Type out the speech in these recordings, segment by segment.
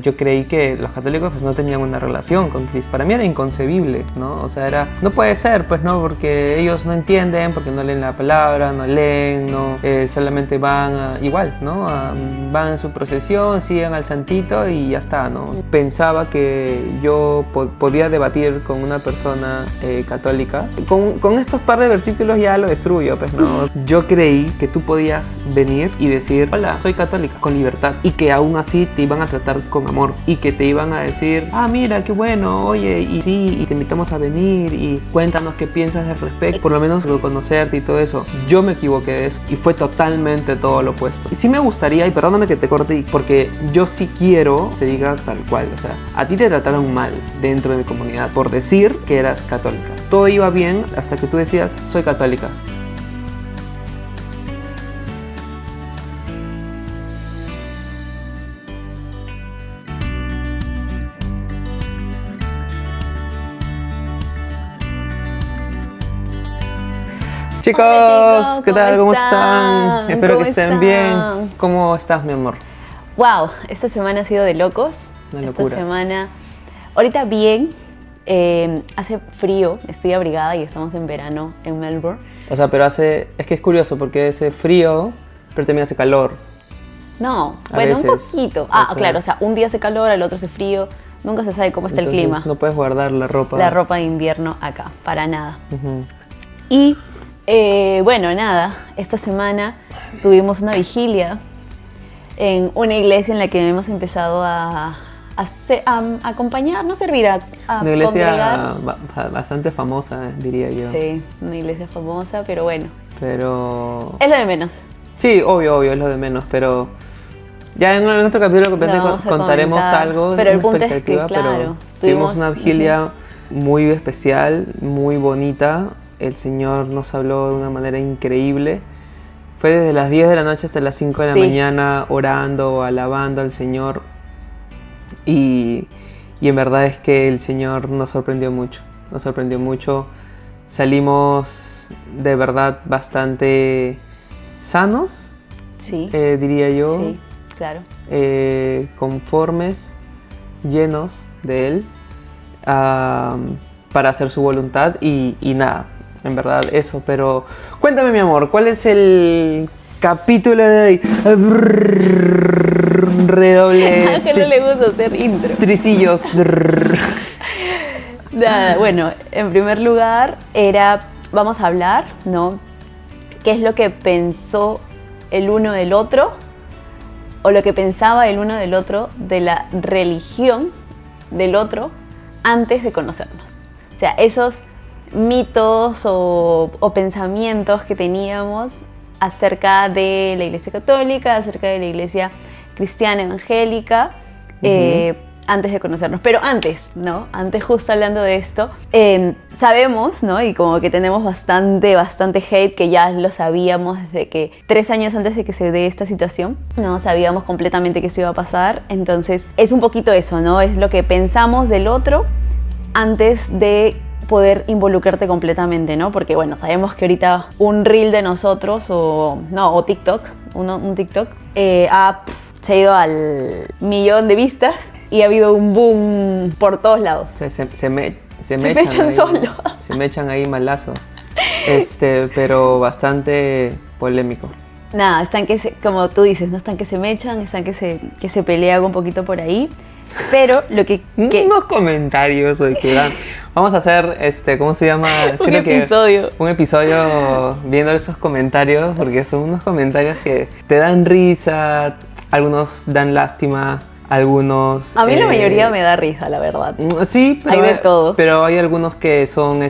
Yo creí que los católicos pues no tenían una relación con Cristo. Para mí era inconcebible, ¿no? O sea, no puede ser, pues no, porque ellos no entienden, porque no leen la palabra, no leen, no, solamente van igual, ¿no? Van en su procesión, siguen al santito y ya está, ¿no? Pensaba que yo podía debatir con una persona católica. Con estos par de versículos ya lo destruyo, pues no. Yo creí que tú podías venir y decir, hola, soy católica, con libertad, y que aún así te iban a tratar con amor y que te iban a decir, mira, qué bueno, oye, y sí, y te invitamos a venir y cuéntanos qué piensas al respecto, por lo menos conocerte y todo eso. Yo me equivoqué de eso y fue totalmente todo lo opuesto. Y sí me gustaría, y perdóname que te corte, porque yo sí quiero se diga tal cual, o sea, a ti te trataron mal dentro de mi comunidad por decir que eras católica. Todo iba bien hasta que tú decías, soy católica. Chicos, Hola, chicos, ¿qué tal? ¿Cómo están? Espero ¿Cómo que estén están? bien. ¿Cómo estás, mi amor? Wow, esta semana ha sido de locos. Una locura. Esta semana, ahorita bien, hace frío, estoy abrigada y estamos en verano en Melbourne. O sea, pero es que es curioso porque hace frío, pero también hace calor. No, A bueno, veces. un poquito. O sea, Claro, o sea, un día hace calor, al otro hace frío. Nunca se sabe cómo está Entonces, el clima. no puedes guardar la ropa. La ropa de invierno acá, para nada. Ujú. Y bueno, nada, esta semana tuvimos una vigilia en una iglesia en la que hemos empezado a acompañar, no servir, a Una iglesia congregar. bastante famosa, diría yo. Sí, una iglesia famosa, pero bueno, Pero... es lo de menos. Sí, obvio, es lo de menos, pero... Ya en otro capítulo Lo vamos a contaremos comentar. algo, Pero el una punto es que, expectativa, claro, pero tuvimos una vigilia ujú, muy especial, muy bonita. El Señor nos habló de una manera increíble. Fue desde las 10 de la noche hasta las 5 de la Sí. mañana orando, alabando al Señor. Y en verdad es que el Señor nos sorprendió mucho. Nos sorprendió mucho. Salimos de verdad bastante sanos, sí, diría yo. sí, claro. Conformes, llenos de Él, para hacer su voluntad y nada, en verdad eso. Pero cuéntame, mi amor, ¿cuál es el capítulo de hoy? Redoble. A Ángel no le gusta hacer intro. Tricillos. Nada, bueno, en primer lugar vamos a hablar, ¿no? ¿Qué es lo que pensó el uno del otro? O lo que pensaba el uno del otro de la religión del otro antes de conocernos. O sea, esos mitos o pensamientos que teníamos acerca de la Iglesia Católica, acerca de la Iglesia Cristiana Evangélica, antes de conocernos. Pero antes, ¿no? Antes, justo hablando de esto, sabemos, ¿no? Y como que tenemos bastante hate, que ya lo sabíamos desde que 3 años antes de que se dé esta situación, ¿no? Sabíamos completamente que esto iba a pasar. Entonces, es un poquito eso, ¿no? Es lo que pensamos del otro antes de poder involucrarte completamente, ¿no? Porque, bueno, sabemos que ahorita un reel de nosotros o TikTok, un TikTok, se ha ido al 1.000.000 de vistas. Y ha habido un boom por todos lados. Se me echan ahí, solo. Se me echan ahí malazo. Pero bastante polémico. Nada, están como tú dices, no están que se mechan, están que se pelean un poquito por ahí. Pero lo que unos comentarios hoy que dan. Vamos a hacer, ¿cómo se llama? un episodio. Un episodio viendo estos comentarios, porque son unos comentarios que te dan risa, algunos dan lástima. Algunos... A mí la mayoría me da risa, la verdad. Sí, pero hay de todo. Pero hay algunos que son,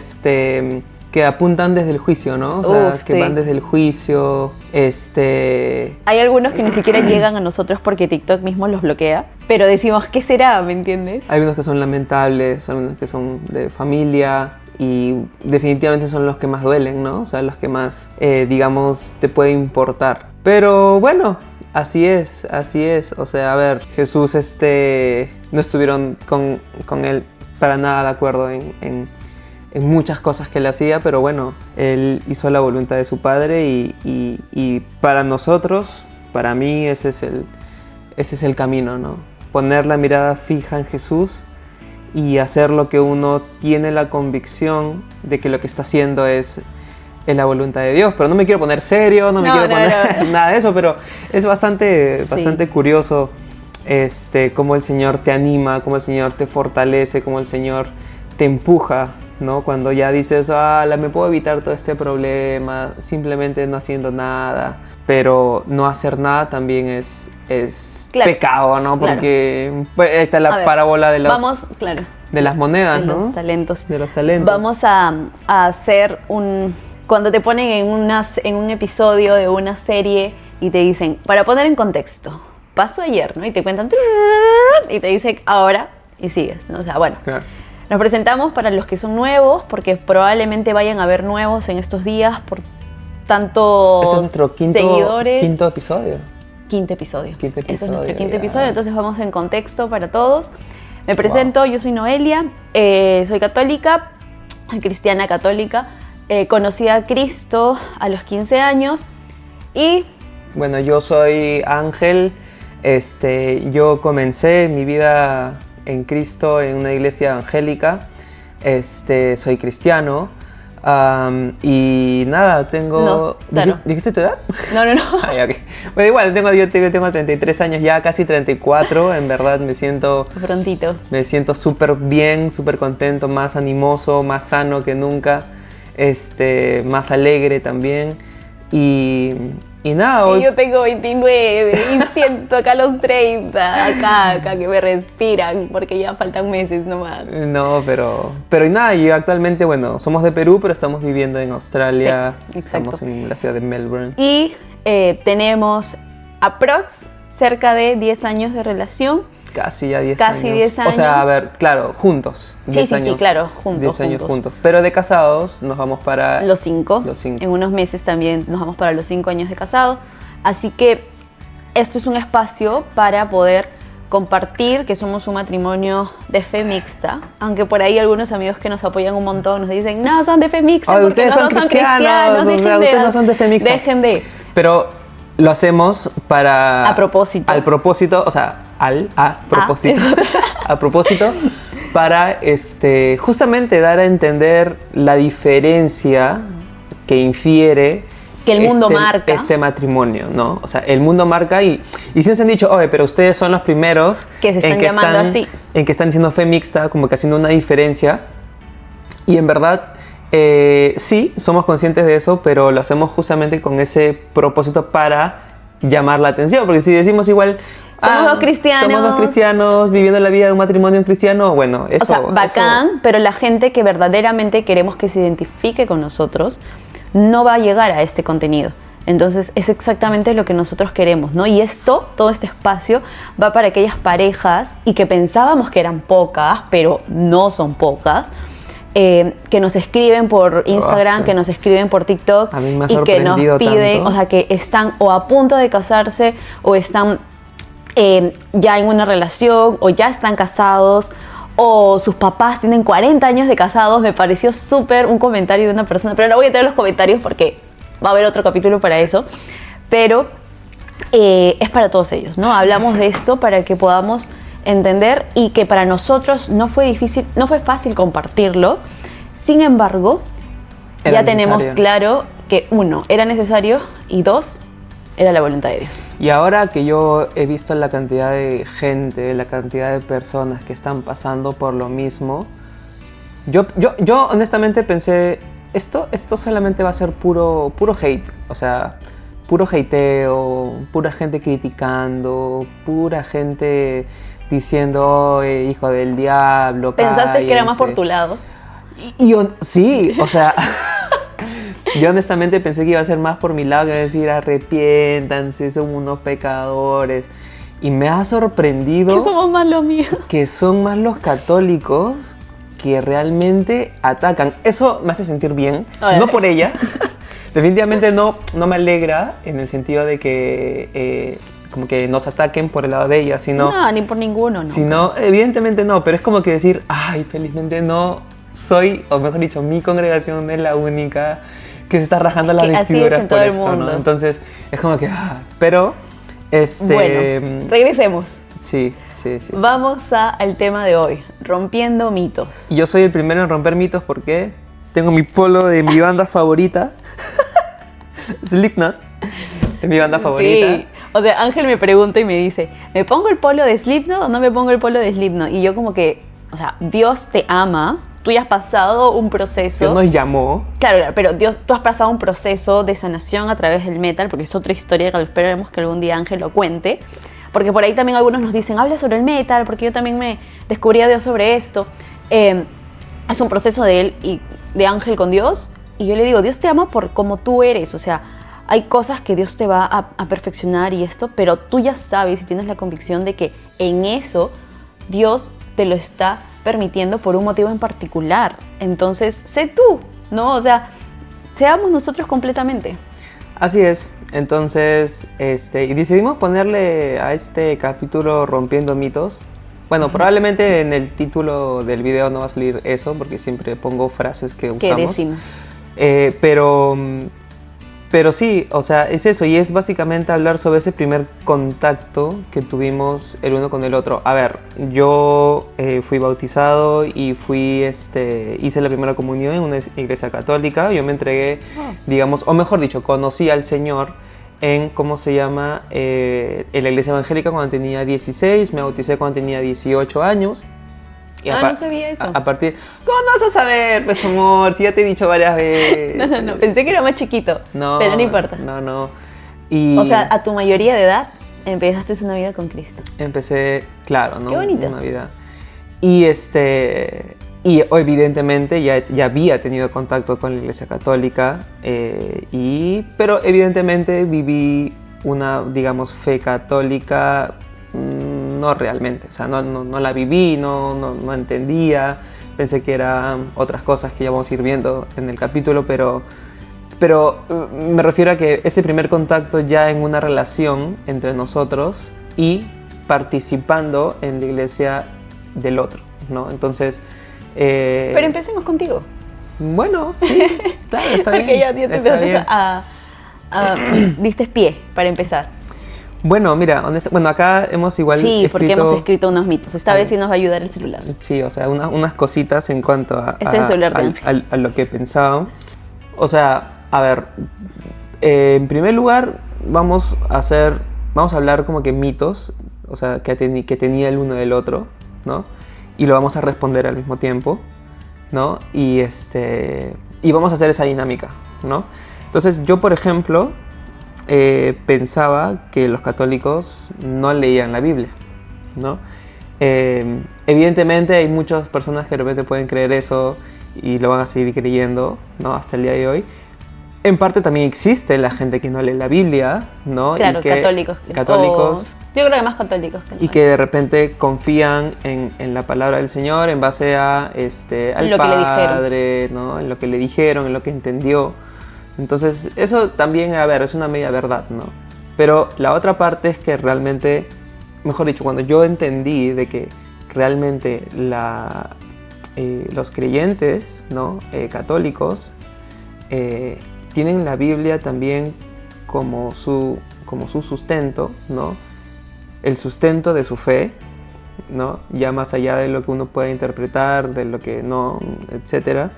que apuntan desde el juicio, ¿no? O sea, que sí. van desde el juicio, Hay algunos que ni siquiera llegan a nosotros porque TikTok mismo los bloquea. Pero decimos, ¿qué será? ¿Me entiendes? Hay algunos que son lamentables, algunos que son de familia y definitivamente son los que más duelen, ¿no? O sea, los que más, digamos, te puede importar. Pero bueno... Así es, o sea, a ver, Jesús no estuvieron con él para nada de acuerdo en muchas cosas que él hacía, pero bueno, él hizo la voluntad de su Padre y para nosotros, para mí, ese es el camino, ¿no? poner la mirada fija en Jesús y hacer lo que uno tiene la convicción de que lo que está haciendo es la voluntad de Dios. Pero no me quiero poner serio, no me quiero poner nada de eso, pero es bastante curioso cómo el Señor te anima, cómo el Señor te fortalece, cómo el Señor te empuja, ¿no? Cuando ya dices, me puedo evitar todo este problema simplemente no haciendo nada. Pero no hacer nada también es pecado, ¿no? Porque esta es la parábola de los... de las monedas, de ¿no? Los talentos. De los talentos. Vamos a hacer cuando te ponen en un episodio de una serie y te dicen, para poner en contexto, pasó ayer, ¿no? Y te cuentan, y te dicen ahora, y sigues, ¿no? O sea, bueno. Claro. Nos presentamos para los que son nuevos, porque probablemente vayan a ver nuevos en estos días por tantos este es nuestro seguidores. Quinto episodio. Quinto episodio. Ese es nuestro quinto episodio, entonces vamos en contexto para todos. Me presento, yo soy Noelia, soy católica, cristiana católica, conocí a Cristo a los 15 años y... Bueno, yo soy Ángel, yo comencé mi vida en Cristo en una iglesia evangélica, soy cristiano. Y nada, tengo... ¿Dijiste tu edad? No. Ay, okay. Bueno, igual, yo tengo 33 años, ya casi 34, en verdad me siento... Prontito. Me siento súper bien, súper contento, más animoso, más sano que nunca, más alegre también. Y nada, hoy... Yo tengo 29 y siento acá los 30, acá que me respiran, porque ya faltan meses nomás. No, pero y nada, yo actualmente, bueno, somos de Perú, pero estamos viviendo en Australia, sí, estamos en la ciudad de Melbourne. Y tenemos aprox cerca de 10 años de relación. Casi ya 10 años. Casi 10 años. O sea, a ver, claro, juntos. 10 sí, años, claro, juntos. 10 años juntos. Pero de casados nos vamos para... Los 5. Los 5. En unos meses también nos vamos para los 5 años de casado. Así que esto es un espacio para poder compartir que somos un matrimonio de fe mixta. Aunque por ahí algunos amigos que nos apoyan un montón nos dicen, no, son de fe mixta. Ay, porque ustedes no son cristianos. Ustedes no son de fe mixta. Dejen de... Pero lo hacemos para... A propósito. Al propósito, o sea... A propósito, para justamente dar a entender la diferencia que infiere que el mundo marca este matrimonio, ¿no? O sea, el mundo marca y sí nos han dicho, oye, pero ustedes son los primeros que se están llamando así, en que están diciendo fe mixta, como que haciendo una diferencia. Y en verdad, sí, somos conscientes de eso, pero lo hacemos justamente con ese propósito para llamar la atención, porque si decimos igual... Somos dos cristianos viviendo la vida de un matrimonio cristiano, bueno, eso... O sea, bacán, pero la gente que verdaderamente queremos que se identifique con nosotros no va a llegar a este contenido. Entonces, es exactamente lo que nosotros queremos, ¿no? Y todo este espacio va para aquellas parejas y que pensábamos que eran pocas, pero no son pocas, que nos escriben por Instagram, sí, que nos escriben por TikTok a mí me ha y que nos piden, tanto. O sea, que están o a punto de casarse o están... ya en una relación o ya están casados o sus papás tienen 40 años de casados. Me pareció súper un comentario de una persona, pero no voy a tener los comentarios porque va a haber otro capítulo para eso, pero es para todos ellos, ¿no? Hablamos de esto para que podamos entender y que para nosotros no fue fácil compartirlo. Sin embargo, ya tenemos claro que 1, era necesario y 2, era la voluntad de Dios. Y ahora que yo he visto la cantidad de gente, la cantidad de personas que están pasando por lo mismo, yo honestamente pensé, esto solamente va a ser puro hate, o sea, puro hateo, pura gente criticando, pura gente diciendo, oh, hijo del diablo, ¿pensaste cállense? Que era más por tu lado? Y yo, sí, o sea... Yo honestamente pensé que iba a ser más por mi lado, que iba a decir arrepiéntanse, son unos pecadores. Y me ha sorprendido que somos más los míos. Que son más los católicos que realmente atacan. Eso me hace sentir bien, no por ella. Definitivamente no me alegra en el sentido de que como que nos ataquen por el lado de ella, sino... No, ni por ninguno, no. Sino, evidentemente no, pero es como que decir, ay, felizmente no soy, o mejor dicho, mi congregación es la única que se está rajando las vestiduras por esto, ¿no? Entonces, es como que... pero, Bueno, regresemos. Sí. Sí, sí, sí. Vamos al tema de hoy, rompiendo mitos. Y yo soy el primero en romper mitos porque tengo mi polo de mi banda favorita, Slipknot, es mi banda favorita. Sí, o sea, Ángel me pregunta y me dice, ¿me pongo el polo de Slipknot o no me pongo el polo de Slipknot? Y yo como que, o sea, Dios te ama, tú ya has pasado un proceso. Dios nos llamó. Claro, pero Dios, tú has pasado un proceso de sanación a través del metal, porque es otra historia que esperemos que algún día Ángel lo cuente. Porque por ahí también algunos nos dicen, habla sobre el metal, porque yo también me descubrí a Dios sobre esto. Es un proceso de él y de Ángel con Dios. Y yo le digo, Dios te ama por como tú eres. O sea, hay cosas que Dios te va a perfeccionar y esto, pero tú ya sabes y tienes la convicción de que en eso Dios te lo está permitiendo por un motivo en particular. Entonces, sé tú, ¿no? O sea, seamos nosotros completamente. Así es. Entonces, y decidimos ponerle a este capítulo Rompiendo Mitos. Bueno, probablemente en el título del video no va a salir eso, porque siempre pongo frases que usamos. ¿Qué decimos? Pero sí, o sea, es eso, y es básicamente hablar sobre ese primer contacto que tuvimos el uno con el otro. A ver, yo fui bautizado y hice la primera comunión en una iglesia católica. Yo me entregué, digamos, o mejor dicho, conocí al Señor en, ¿cómo se llama? En la iglesia evangélica cuando tenía 16, me bauticé cuando tenía 18 años. Y no sabía eso. A partir... ¿Cómo no vas a saber, pues, amor? Si ya te he dicho varias veces. No, pensé que era más chiquito, No, pero no importa. No. Y O sea, a tu mayoría de edad empezaste una vida con Cristo. empecé, claro, ¿no? Qué bonito. Una vida. Y evidentemente ya había tenido contacto con la iglesia católica, pero evidentemente viví una, digamos, fe católica. No realmente, o sea, no la viví, no entendía, pensé que eran otras cosas que ya vamos a ir viendo en el capítulo, pero me refiero a que ese primer contacto ya en una relación entre nosotros y participando en la iglesia del otro, ¿no? Entonces... Pero empecemos contigo. Bueno, sí, claro, está bien. Porque ya te está bien. diste pie para empezar. Bueno, mira, acá hemos igual Sí, porque hemos escrito unos mitos. Esta vez sí nos va a ayudar el celular. Sí, o sea, unas cositas en cuanto a lo que pensaba. O sea, a ver, en primer lugar vamos a hablar como que mitos, o sea, que tenía el uno del otro, ¿no? Y lo vamos a responder al mismo tiempo, ¿no? Y vamos a hacer esa dinámica, ¿no? Entonces, yo, por ejemplo... pensaba que los católicos no leían la Biblia, ¿no? Evidentemente hay muchas personas que de repente pueden creer eso y lo van a seguir creyendo, ¿no? Hasta el día de hoy. En parte también existe la gente que no lee la Biblia, ¿no? Claro, y que, católicos. Yo creo que más católicos que no. Y que de repente confían en la palabra del Señor en base a al lo Padre, ¿no? En lo que le dijeron, en lo que entendió. Entonces, eso también, a ver, es una media verdad, ¿no? Pero la otra parte es que realmente, mejor dicho, cuando yo entendí de que realmente los creyentes, ¿no? Católicos tienen la Biblia también como su sustento, ¿no? El sustento de su fe, ¿no? Ya más allá de lo que uno puede interpretar, de lo que no, etcétera.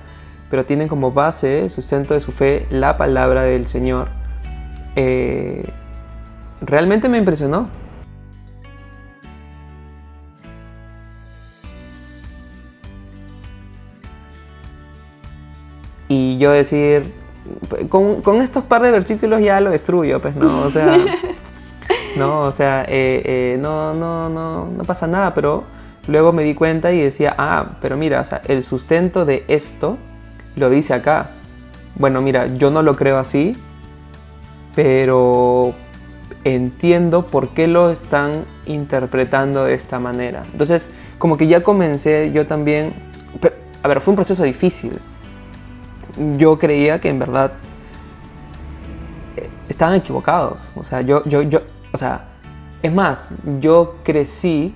Pero tienen como base, sustento de su fe, la palabra del Señor. Realmente me impresionó. Y yo decir, con estos par de versículos ya lo destruyo, pues no, o sea, no pasa nada, pero luego me di cuenta y decía, pero mira, o sea, el sustento de esto lo dice acá. Bueno, mira, yo no lo creo así, pero entiendo por qué lo están interpretando de esta manera. Entonces, como que ya comencé yo también... Pero, a ver, fue un proceso difícil. Yo creía que en verdad estaban equivocados. O sea, o sea, es más, yo crecí,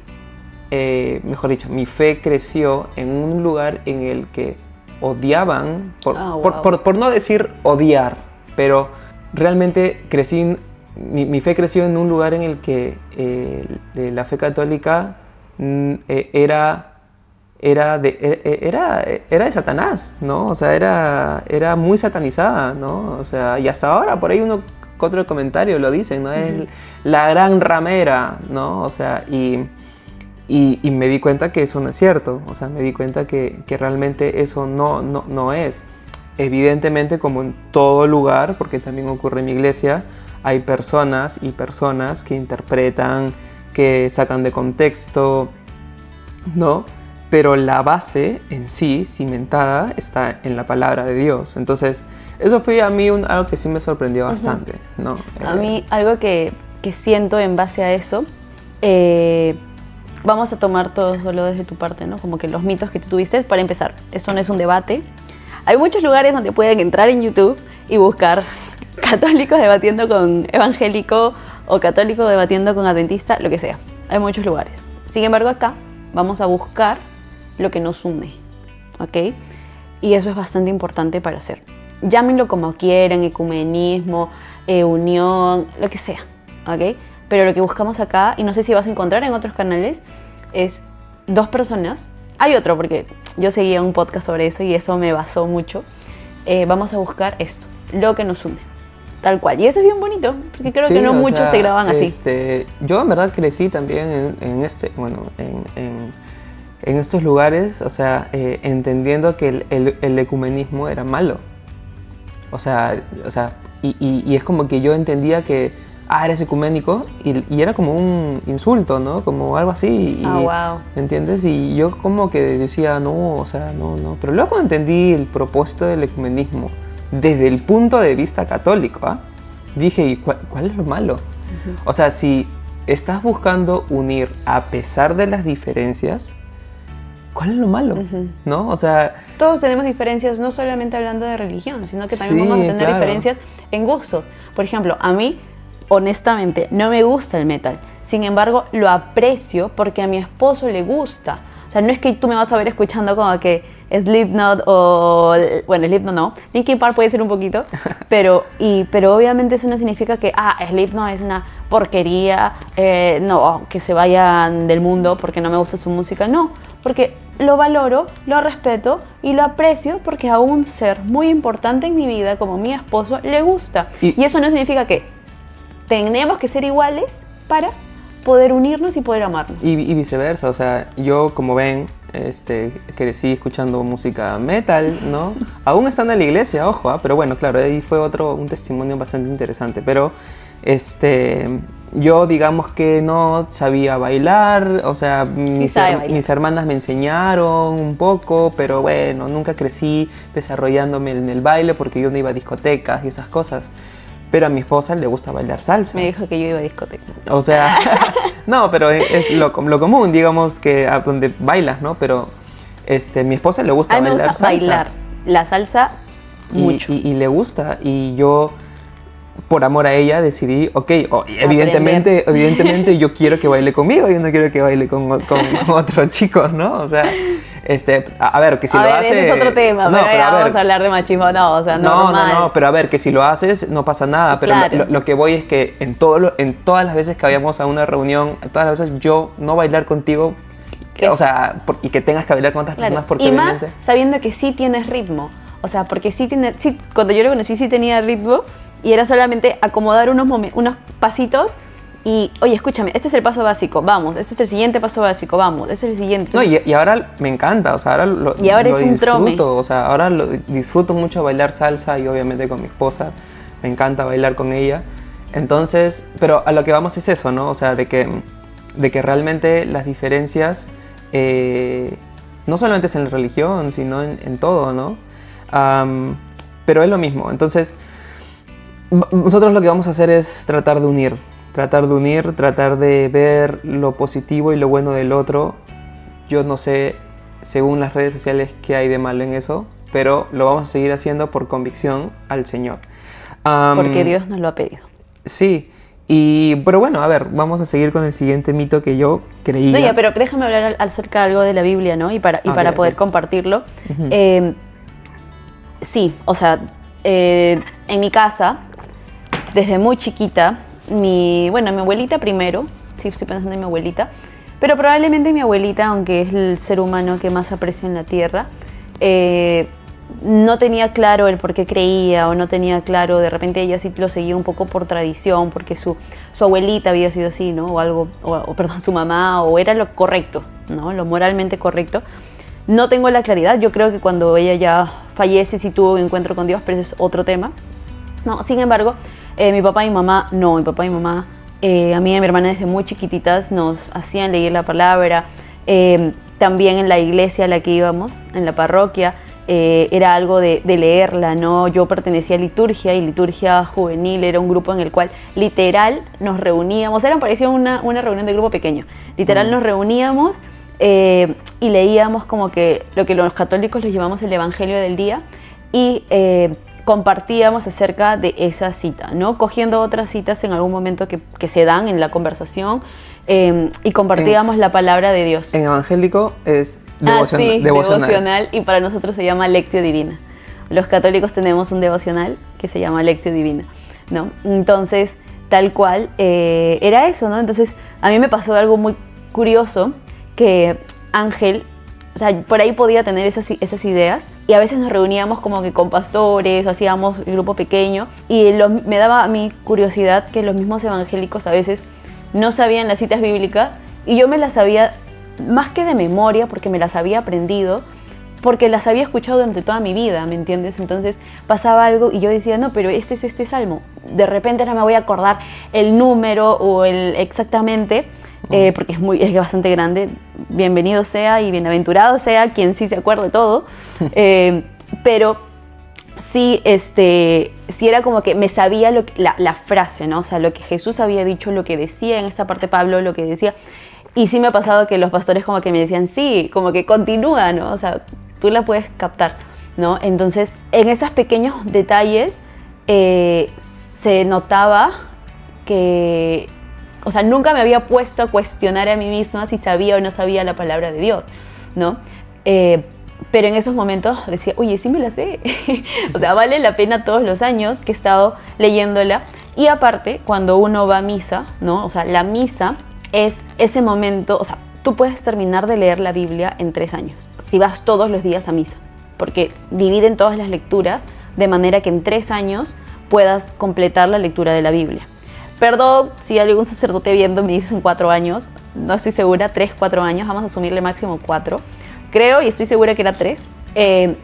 mejor dicho, mi fe creció en un lugar en el que odiaban, por no decir odiar, pero realmente crecí, mi fe creció en un lugar en el que la fe católica era de Satanás, ¿no? O sea, era muy satanizada, ¿no? O sea, y hasta ahora por ahí uno que otro comentario lo dicen, ¿no? Es la gran ramera, ¿no? O sea, y me di cuenta que eso no es cierto. O sea, me di cuenta que realmente eso no es. Evidentemente, como en todo lugar, porque también ocurre en mi iglesia, hay personas y personas que interpretan, que sacan de contexto, ¿no? Pero la base en sí, cimentada, está en la palabra de Dios. Entonces, eso fue a mí algo que sí me sorprendió bastante, ¿no? A mí, algo que siento en base a eso, vamos a tomar todo solo desde tu parte, ¿no? Como que los mitos que tú tuviste, para empezar, eso no es un debate. Hay muchos lugares donde pueden entrar en YouTube y buscar católicos debatiendo con evangélico o católico debatiendo con adventista, lo que sea. Hay muchos lugares. Sin embargo, acá vamos a buscar lo que nos une, ¿ok? Y eso es bastante importante para hacer. Llámenlo como quieran, ecumenismo, unión, lo que sea, ¿ok? Pero lo que buscamos acá, y no sé si vas a encontrar en otros canales, es dos personas. Hay otro, porque yo seguía un podcast sobre eso y eso me basó mucho. Vamos a buscar esto, lo que nos une, tal cual. Y eso es bien bonito, porque creo que no muchos se graban así. Yo en verdad crecí también en estos lugares, o sea, entendiendo que el ecumenismo era malo. O sea, y es como que yo entendía que, eres ecuménico, y era como un insulto, ¿no? Como algo así. Wow. ¿Entiendes? Y yo como que decía, no, o sea, no. Pero luego cuando entendí el propósito del ecumenismo desde el punto de vista católico, dije, ¿y cuál es lo malo? O sea, si estás buscando unir a pesar de las diferencias, ¿cuál es lo malo? ¿No? O sea, todos tenemos diferencias, no solamente hablando de religión, sino que también vamos a tener diferencias en gustos. Por ejemplo, a mí, honestamente, no me gusta el metal. Sin embargo, lo aprecio porque a mi esposo le gusta. O sea, no es que tú me vas a ver escuchando como que Slipknot o... Bueno, Slipknot no. Linkin Park puede ser un poquito. Pero obviamente eso no significa que... Slipknot es una porquería. No, que se vayan del mundo porque no me gusta su música. No, porque lo valoro, lo respeto y lo aprecio porque a un ser muy importante en mi vida como mi esposo le gusta. Y eso no significa que tenemos que ser iguales para poder unirnos y poder amarnos. Y viceversa, o sea, yo como ven, crecí escuchando música metal, ¿no? Aún estando en la iglesia, ojo, pero bueno, claro, ahí fue un testimonio bastante interesante, pero yo digamos que no sabía bailar, o sea, mis hermanas me enseñaron un poco, pero bueno, nunca crecí desarrollándome en el baile porque yo no iba a discotecas y esas cosas. Pero a mi esposa le gusta bailar salsa. Me dijo que yo iba a discoteca. O sea, no, pero es lo común, digamos, que a donde bailas, ¿no? Pero mi esposa le gusta bailar salsa. A mí me gusta bailar la salsa mucho. Y le gusta, y yo, por amor a ella, decidí, evidentemente yo quiero que baile conmigo, yo no quiero que baile con otros chicos, ¿no? O sea... a ver, que si lo hace... ese es otro tema, pero ya vamos a hablar de machismo, no, o sea, normal. No, pero a ver, que si lo haces no pasa nada, pero claro. lo que voy es que en todas las veces que vayamos a una reunión, todas las veces yo no bailar contigo, o sea, y que tengas que bailar con otras personas porque... Y más sabiendo que sí tienes ritmo, o sea, porque cuando yo lo conocí sí tenía ritmo y era solamente acomodar unos pasitos. Y, oye, escúchame, este es el paso básico, vamos, este es el siguiente paso básico, vamos, este es el siguiente. No, y ahora me encanta, o sea, ahora lo es un trome. O sea, ahora disfruto mucho bailar salsa y obviamente con mi esposa, me encanta bailar con ella. Entonces, pero a lo que vamos es eso, ¿no? O sea, de que realmente las diferencias no solamente es en la religión, sino en todo, ¿no? Pero es lo mismo. Entonces, nosotros lo que vamos a hacer es tratar de unir, tratar de ver lo positivo y lo bueno del otro. Yo no sé, según las redes sociales, qué hay de malo en eso, pero lo vamos a seguir haciendo por convicción al Señor. Porque Dios nos lo ha pedido. Sí, pero bueno, a ver, vamos a seguir con el siguiente mito que yo creía. No, pero déjame hablar acerca de algo de la Biblia, ¿no? Y para poder compartirlo. Uh-huh. Sí, o sea, en mi casa, desde muy chiquita, mi abuelita primero, sí, estoy pensando en mi abuelita, Pero probablemente mi abuelita, aunque es el ser humano que más aprecio en la tierra, no tenía claro el por qué creía, o no tenía claro, de repente ella sí lo seguía un poco por tradición, porque su abuelita había sido así, ¿no? O algo, perdón, su mamá, o era lo correcto, ¿no? Lo moralmente correcto. No tengo la claridad, yo creo que cuando ella ya fallece sí tuvo un encuentro con Dios, pero ese es otro tema, ¿no? Sin embargo, mi papá y mamá, no, mi papá y mamá, a mí y a mi hermana desde muy chiquititas nos hacían leer la palabra, también en la iglesia a la que íbamos, en la parroquia, era algo de leerla, ¿no? Yo pertenecía a liturgia, y liturgia juvenil era un grupo en el cual literal nos reuníamos, parecía una reunión de grupo pequeño, literal nos reuníamos y leíamos como que lo que los católicos les llamamos el Evangelio del día, y compartíamos acerca de esa cita, ¿no? Cogiendo otras citas en algún momento que se dan en la conversación, y compartíamos la palabra de Dios. En evangélico es devocional, y para nosotros se llama Lectio Divina. Los católicos tenemos un devocional que se llama Lectio Divina, ¿no? Entonces, tal cual, era eso, ¿no? Entonces, a mí me pasó algo muy curioso, que Ángel, o sea, por ahí podía tener esas ideas, y a veces nos reuníamos como que con pastores, o hacíamos el grupo pequeño, y me daba a mí curiosidad que los mismos evangélicos a veces no sabían las citas bíblicas, y yo me las sabía más que de memoria, porque me las había aprendido, porque las había escuchado durante toda mi vida, ¿me entiendes? Entonces pasaba algo y yo decía, no, pero este es este salmo. De repente no me voy a acordar el número o el exactamente, porque es bastante grande. Bienvenido sea y bienaventurado sea quien sí se acuerde de todo. Pero sí, sí era como que me sabía la frase, ¿no? O sea, lo que Jesús había dicho, lo que decía en esta parte Pablo, lo que decía. Y sí me ha pasado que los pastores como que me decían, sí, como que continúa, ¿no? O sea, tú la puedes captar, ¿no? Entonces, en esos pequeños detalles se notaba que, o sea, nunca me había puesto a cuestionar a mí misma si sabía o no sabía la palabra de Dios, ¿no? Pero en esos momentos decía, oye, sí me la sé. O sea, vale la pena todos los años que he estado leyéndola. Y aparte, cuando uno va a misa, ¿no? O sea, la misa es ese momento, o sea, tú puedes terminar de leer la Biblia en 3 años, si vas todos los días a misa, porque dividen todas las lecturas de manera que en 3 años puedas completar la lectura de la Biblia. Perdón si hay algún sacerdote viendo me dicen 4 años, no estoy segura, 3, 4 años, vamos a asumirle máximo 4, creo, y estoy segura que era 3.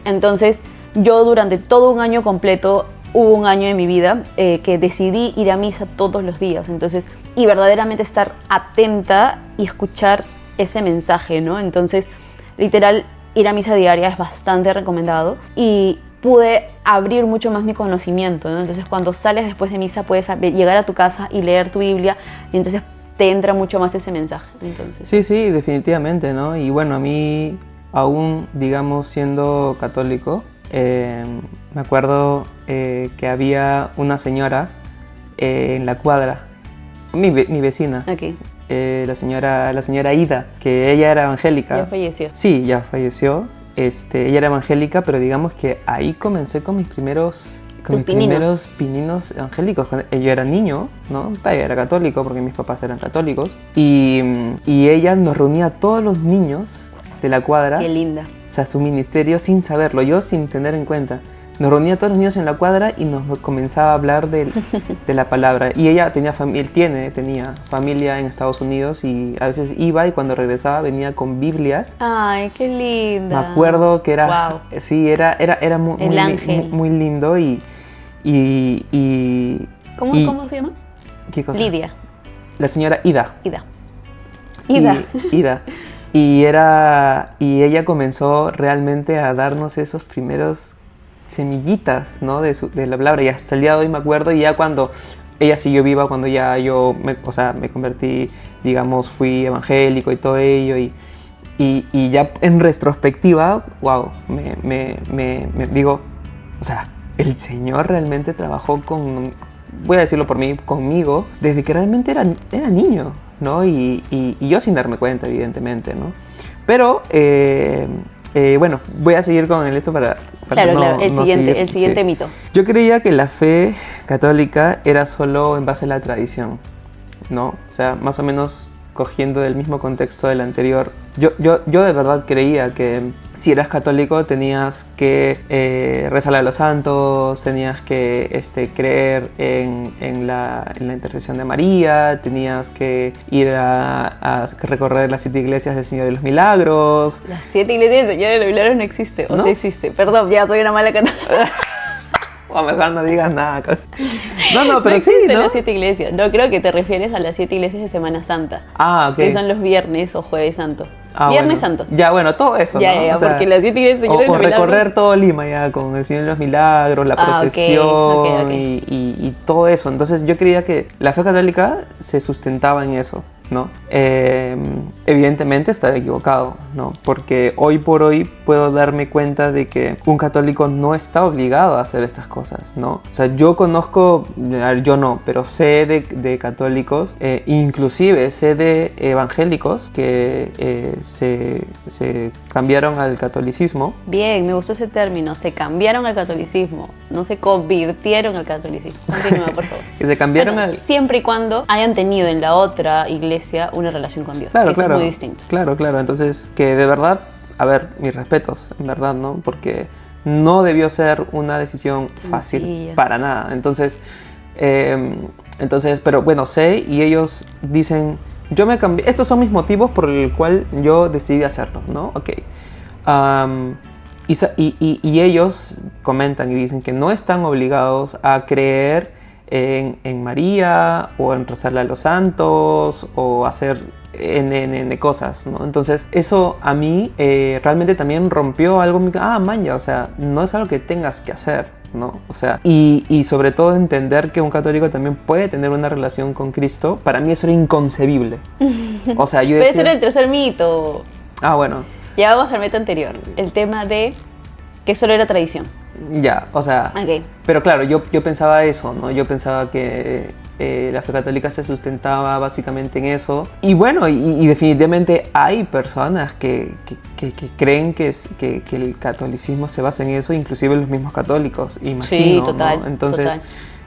Entonces, yo durante todo un año completo, hubo un año en mi vida que decidí ir a misa todos los días, entonces, y verdaderamente estar atenta y escuchar ese mensaje, ¿no? Entonces, literal, ir a misa diaria es bastante recomendado, y pude abrir mucho más mi conocimiento, ¿no? Entonces, cuando sales después de misa, puedes llegar a tu casa y leer tu Biblia, y entonces te entra mucho más ese mensaje. Entonces, sí, definitivamente, ¿no? Y bueno, a mí, aún, digamos, siendo católico, me acuerdo que había una señora en la cuadra, mi vecina, okay. La señora Ida, que ella era evangélica. ¿Ya falleció? Sí, ya falleció. Ella era evangélica, pero digamos que ahí comencé con mis primeros pininos evangélicos. Cuando yo era niño, ¿no? Todavía era católico porque mis papás eran católicos. Y ella nos reunía a todos los niños de la cuadra. Qué linda. O sea, su ministerio sin saberlo, yo sin tener en cuenta. Nos reunía a todos los niños en la cuadra y nos comenzaba a hablar de la palabra. Y ella tenía familia en Estados Unidos, y a veces iba, y cuando regresaba venía con Biblias. Ay, qué linda. Me acuerdo que era, wow. Sí, era muy lindo ¿Cómo se llama? ¿Qué cosa? Lidia. La señora Ida. Ida. Y ella comenzó realmente a darnos esos primeros semillitas, ¿no? de la palabra, y hasta el día de hoy me acuerdo. Y ya cuando ella siguió viva, cuando ya yo me convertí, digamos, fui evangélico y todo ello, y ya en retrospectiva, wow, me digo, o sea, el Señor realmente trabajó voy a decirlo por mí, conmigo, desde que realmente era niño, ¿no? Y yo sin darme cuenta, evidentemente, ¿no? Pero, bueno, voy a seguir con esto para claro, el siguiente mito. Yo creía que la fe católica era solo en base a la tradición, ¿no? O sea, más o menos cogiendo del mismo contexto del anterior, yo de verdad creía que si eras católico tenías que rezarle a los santos, tenías que creer en la intercesión de María, tenías que ir a recorrer las 7 iglesias del Señor de los Milagros. Las 7 iglesias del Señor de los Milagros no existe, o ¿No? sí existe. Perdón, ya soy una mala católica. O mejor no digas nada. No, pero no sí, existen ¿no? las 7 iglesias. No, creo que te refieres a las 7 iglesias de Semana Santa. Ah, ok. Que son los viernes o jueves santo. Ah, Viernes bueno. Santo. Ya, bueno, todo eso, Ya, ¿no? ya, O sea, porque las 7 iglesias del Señor de o los Milagros... recorrer todo Lima ya con el Señor de los Milagros, la Ah, ok, procesión ok. Y todo eso. Entonces yo creía que la fe católica se sustentaba en eso, ¿no? Evidentemente estaba equivocado, ¿no? Porque hoy por hoy puedo darme cuenta de que un católico no está obligado a hacer estas cosas, ¿no? O sea, yo conozco, yo no, pero sé de católicos, inclusive sé de evangélicos que se cambiaron al catolicismo. Bien, me gustó ese término. Se cambiaron al catolicismo. No se convirtieron al catolicismo. Continúa, por favor. Que se cambiaron Bueno, siempre y cuando hayan tenido en la otra iglesia una relación con Dios. Claro, Eso claro. es muy distinto. Claro. Entonces, que de verdad, a ver, mis respetos, en verdad, ¿no? Porque no debió ser una decisión fácil Sencilla. para nada. Entonces, pero bueno, sé y ellos dicen, yo me cambié, estos son mis motivos por el cual yo decidí hacerlo, ¿no? Ok. Y ellos comentan y dicen que no están obligados a creer en María o en rezarle a los santos o hacer N cosas, ¿no? Entonces eso a mí realmente también rompió algo, o sea, no es algo que tengas que hacer, ¿no? O sea, y sobre todo entender que un católico también puede tener una relación con Cristo, para mí eso era inconcebible. O sea, yo Puede decía... ser el tercer mito. bueno, Ya vamos al mito anterior. El tema de que solo era tradición. ya, o sea... Ok. Pero claro, yo pensaba eso, ¿no? Yo pensaba que la fe católica se sustentaba básicamente en eso. Y bueno, y definitivamente hay personas que creen que el catolicismo se basa en eso, inclusive los mismos católicos, imagino, Sí, total, ¿no? total.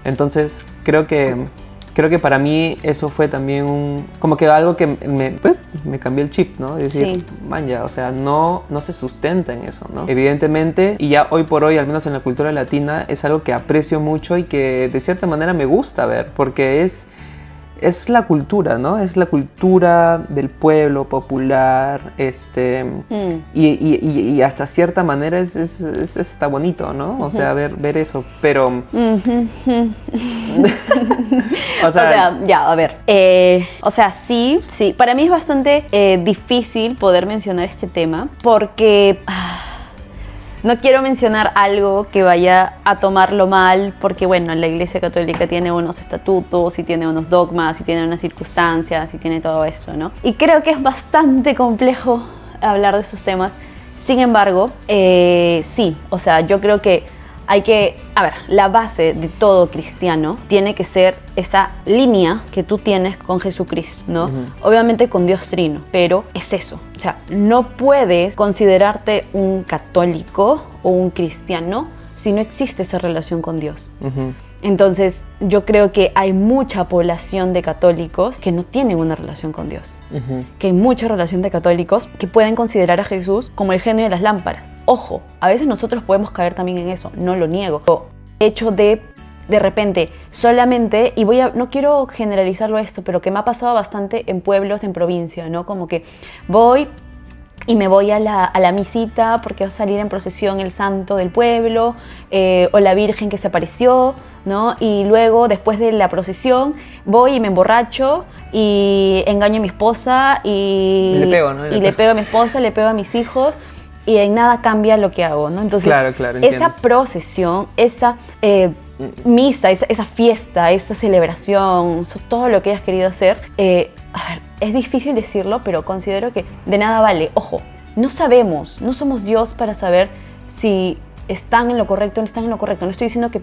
Entonces creo que para mí eso fue también como que algo que me cambió el chip, ¿no? Es decir, Sí. o sea, no se sustenta en eso, ¿no? Evidentemente, y ya hoy por hoy, al menos en la cultura latina, es algo que aprecio mucho y que de cierta manera me gusta ver, porque es la cultura, ¿no? Es la cultura del pueblo popular, y hasta cierta manera está bonito, ¿no? O sea, ver eso, pero... O sea, ya, a ver. O sea, sí. Para mí es bastante difícil poder mencionar este tema porque no quiero mencionar algo que vaya a tomarlo mal porque, bueno, la Iglesia Católica tiene unos estatutos y tiene unos dogmas y tiene unas circunstancias y tiene todo eso, ¿no? Y creo que es bastante complejo hablar de estos temas. Sin embargo, sí, o sea, yo creo que la base de todo cristiano tiene que ser esa línea que tú tienes con Jesucristo, ¿no? Uh-huh. Obviamente con Dios Trino, pero es eso. O sea, no puedes considerarte un católico o un cristiano si no existe esa relación con Dios. Uh-huh. Entonces, yo creo que hay mucha población de católicos que no tienen una relación con Dios. Uh-huh. Que hay mucha relación de católicos que pueden considerar a Jesús como el genio de las lámparas. Ojo, a veces nosotros podemos caer también en eso, no lo niego. El hecho de repente, solamente, y no quiero generalizarlo esto, pero que me ha pasado bastante en pueblos, en provincia, ¿no? Como que voy y me voy a la misita porque va a salir en procesión el santo del pueblo o la virgen que se apareció, ¿no? Y luego, después de la procesión, voy y me emborracho y engaño a mi esposa y le pego, ¿no? Le pego a mi esposa, le pego a mis hijos y en nada cambia lo que hago, ¿no? Entonces, claro, entiendo. Esa procesión, esa misa, esa fiesta, esa celebración, todo lo que hayas querido hacer, a ver, es difícil decirlo, pero considero que de nada vale. Ojo, no sabemos, no somos Dios para saber si están en lo correcto o no están en lo correcto. No estoy diciendo que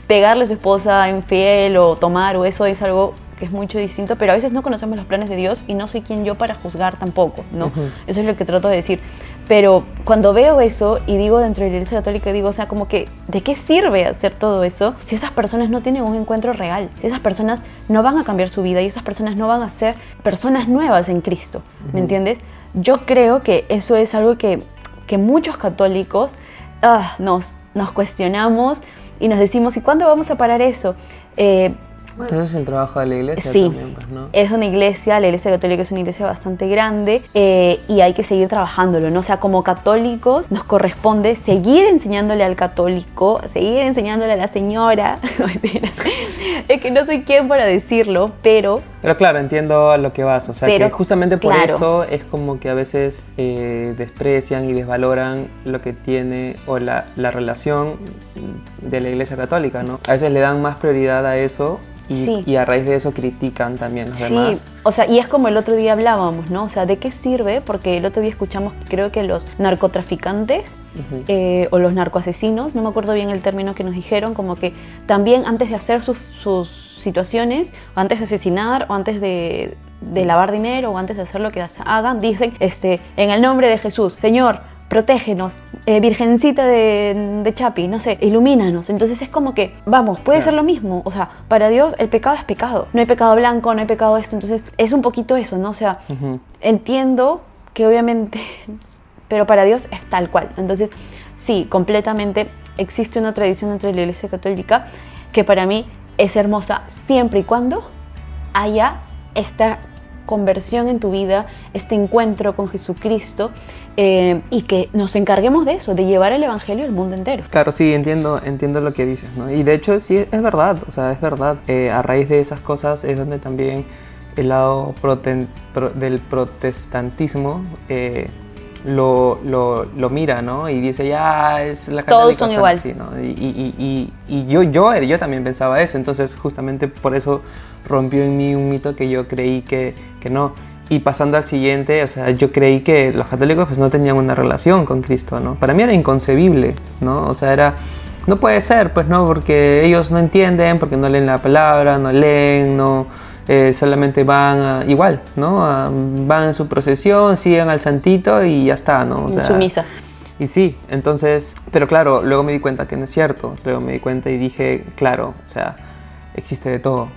pegarle a su esposa infiel o tomar o eso es algo que es mucho distinto, pero a veces no conocemos los planes de Dios y no soy quien yo para juzgar tampoco, ¿no? Uh-huh. Eso es lo que trato de decir. Pero cuando veo eso y digo dentro de la Iglesia Católica, digo, o sea, como que, ¿de qué sirve hacer todo eso si esas personas no tienen un encuentro real? Si esas personas no van a cambiar su vida y esas personas no van a ser personas nuevas en Cristo, ¿me entiendes? Yo creo que eso es algo que muchos católicos nos cuestionamos y nos decimos, ¿y cuándo vamos a parar eso? Bueno, ese es el trabajo de la iglesia sí, también, pues, ¿no? Es una iglesia, la iglesia católica es una iglesia bastante grande y hay que seguir trabajándolo, ¿no? O sea, como católicos nos corresponde seguir enseñándole al católico, seguir enseñándole a la señora. No, mentira. Es que no soy quien para decirlo, pero... Pero claro, entiendo a lo que vas, o sea, pero, que justamente por claro, eso es como que a veces desprecian y desvaloran lo que tiene o la relación de la iglesia católica, ¿no? A veces le dan más prioridad a eso. Sí. Y a raíz de eso critican también los demás. Sí, o sea, y es como el otro día hablábamos, ¿no? O sea, ¿de qué sirve? Porque el otro día escuchamos, creo que los narcotraficantes o los narcoasesinos, no me acuerdo bien el término que nos dijeron, como que también antes de hacer sus situaciones, o antes de asesinar, o antes de lavar dinero, o antes de hacer lo que hagan, dicen, en el nombre de Jesús, Señor, protégenos, Virgencita de Chapi, no sé, ilumínanos. Entonces es como que, vamos, puede ser lo mismo. O sea, para Dios el pecado es pecado. No hay pecado blanco, no hay pecado esto. Entonces es un poquito eso, ¿no? O sea, entiendo que obviamente, pero para Dios es tal cual. Entonces, sí, completamente existe una tradición dentro de la Iglesia Católica que para mí es hermosa siempre y cuando haya esta conversión en tu vida, este encuentro con Jesucristo y que nos encarguemos de eso, de llevar el Evangelio al mundo entero. Claro, sí, entiendo lo que dices, ¿no? Y de hecho sí, es verdad, o sea, es verdad. A raíz de esas cosas es donde también el lado del protestantismo lo mira, ¿no? Y dice, ya, es la católica. Todos son igual. Así, ¿no? Y yo también pensaba eso, entonces justamente por eso rompió en mí un mito que yo creí que no. Y pasando al siguiente, o sea, yo creí que los católicos pues no tenían una relación con Cristo, ¿no? Para mí era inconcebible, ¿no? O sea, no puede ser, pues, ¿no? Porque ellos no entienden, porque no leen la palabra, no leen, no... solamente van igual, ¿no? Van en su procesión, siguen al santito y ya está, ¿no? O sea, en su misa. Y sí, entonces, pero claro, luego me di cuenta que no es cierto. Luego me di cuenta y dije, claro, o sea, existe de todo.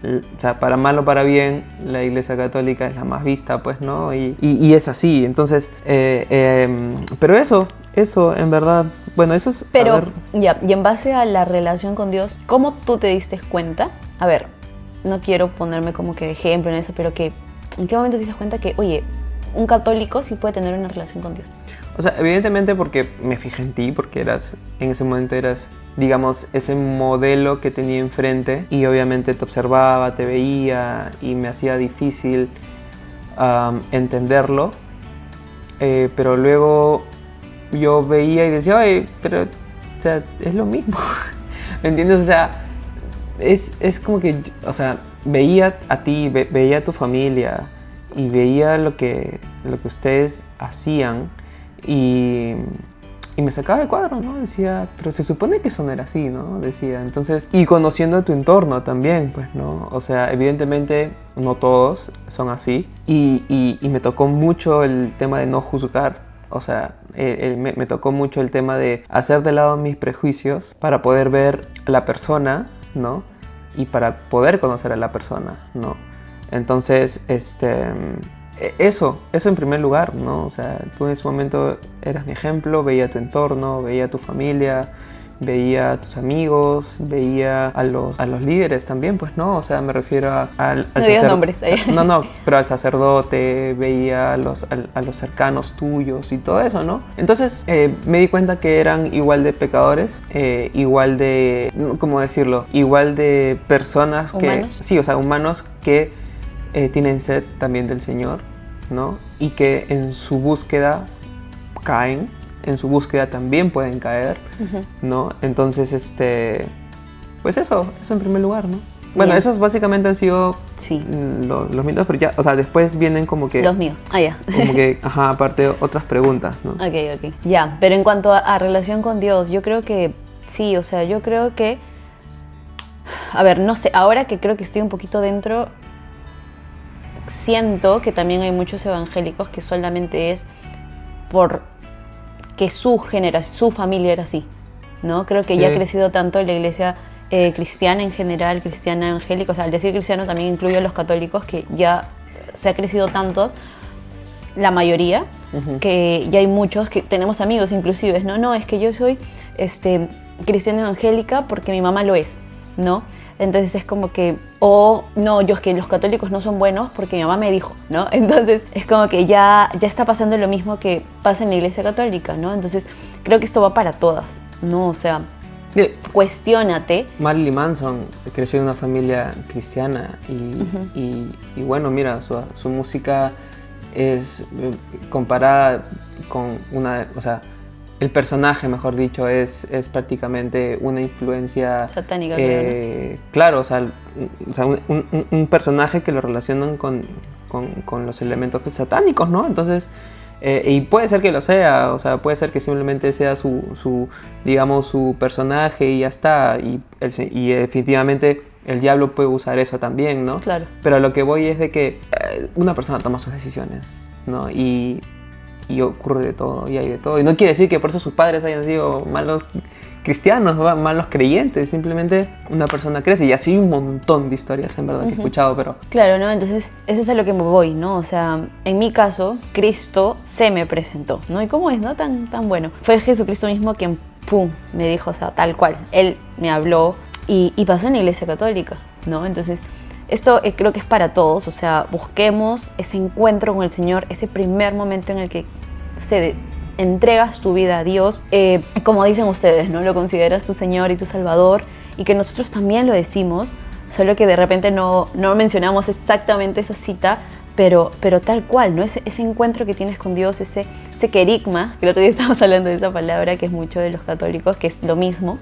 O sea, para mal o para bien, la Iglesia Católica es la más vista, pues, ¿no? Y es así, entonces, pero eso, en verdad, bueno, eso es... Pero, ya, y en base a la relación con Dios, ¿cómo tú te diste cuenta? A ver, no quiero ponerme como que de ejemplo en eso, pero que, ¿en qué momento te diste cuenta que, oye, un católico sí puede tener una relación con Dios? O sea, evidentemente porque me fijé en ti, porque en ese momento eras, digamos, ese modelo que tenía enfrente y obviamente te observaba, te veía y me hacía difícil entenderlo, pero luego yo veía y decía, oye, pero, o sea, es lo mismo, ¿me entiendes? O sea, es como que, o sea, veía a ti, veía a tu familia y veía lo que ustedes hacían y me sacaba de cuadro, ¿no? Decía, pero se supone que eso no era así, ¿no? Decía, entonces, y conociendo tu entorno también, pues, ¿no? O sea, evidentemente no todos son así y me tocó mucho el tema de no juzgar, o sea, me tocó mucho el tema de hacer de lado mis prejuicios para poder ver a la persona, ¿no? Y para poder conocer a la persona, ¿no? Entonces, eso en primer lugar, ¿no? O sea, tú en ese momento eras mi ejemplo, veía tu entorno, veía tu familia, veía a tus amigos, veía a los líderes también, pues, ¿no? O sea, me refiero al no digas nombres. No, pero al sacerdote, veía a los cercanos tuyos y todo eso, ¿no? Entonces me di cuenta que eran igual de pecadores, igual de, ¿cómo decirlo? Igual de personas ¿Humanos? Sí, o sea, humanos que tienen sed también del Señor, ¿no? Y que en su búsqueda caen, en su búsqueda también pueden caer, ¿no? Entonces, pues eso en primer lugar, ¿no? Bueno, Bien. esos básicamente han sido Sí. los mitos, pero ya, o sea, después vienen como que... Los míos. Ah, ya. Como que, ajá, aparte otras preguntas, ¿no? Ok. Ya, pero en cuanto a relación con Dios, yo creo que sí, o sea, yo creo que... A ver, no sé, ahora que creo que estoy un poquito dentro, siento que también hay muchos evangélicos que solamente es por que su generación, su familia era así, ¿no? Creo que ya ha crecido tanto la iglesia cristiana en general, cristiana evangélica, o sea, al decir cristiano también incluye a los católicos, que ya se ha crecido tanto, la mayoría, que ya hay muchos, que tenemos amigos inclusive, ¿no? No, es que yo soy cristiana evangélica porque mi mamá lo es, ¿no? Entonces es como que, no, yo es que los católicos no son buenos porque mi mamá me dijo, ¿no? Entonces es como que ya está pasando lo mismo que pasa en la iglesia católica, ¿no? Entonces creo que esto va para todas, ¿no? O sea, cuestiónate. Marilyn Manson creció en una familia cristiana y bueno, mira, su música es comparada con o sea, el personaje, mejor dicho, es prácticamente una influencia satánica. Claro, o sea un personaje que lo relacionan con los elementos satánicos, ¿no? Entonces, y puede ser que lo sea, o sea, puede ser que simplemente sea su digamos, su personaje y ya está, y definitivamente el diablo puede usar eso también, ¿no? Claro. Pero a lo que voy es de que una persona toma sus decisiones, ¿no? Y ocurre de todo, y hay de todo. Y no quiere decir que por eso sus padres hayan sido malos cristianos, malos creyentes. Simplemente una persona crece. Y así hay un montón de historias, en verdad, que he escuchado, pero... Claro, ¿no? Entonces, eso es a lo que me voy, ¿no? O sea, en mi caso, Cristo se me presentó, ¿no? ¿Y cómo es, no? Tan bueno. Fue Jesucristo mismo quien, ¡pum!, me dijo, o sea, tal cual. Él me habló y pasó en la iglesia católica, ¿no? Entonces... Esto creo que es para todos, o sea, busquemos ese encuentro con el Señor, ese primer momento en el que entregas tu vida a Dios, como dicen ustedes, ¿no? Lo consideras tu Señor y tu Salvador, y que nosotros también lo decimos, solo que de repente no mencionamos exactamente esa cita, pero tal cual, ¿no? Ese encuentro que tienes con Dios, ese querigma, que el otro día estábamos hablando de esa palabra, que es mucho de los católicos, que es lo mismo,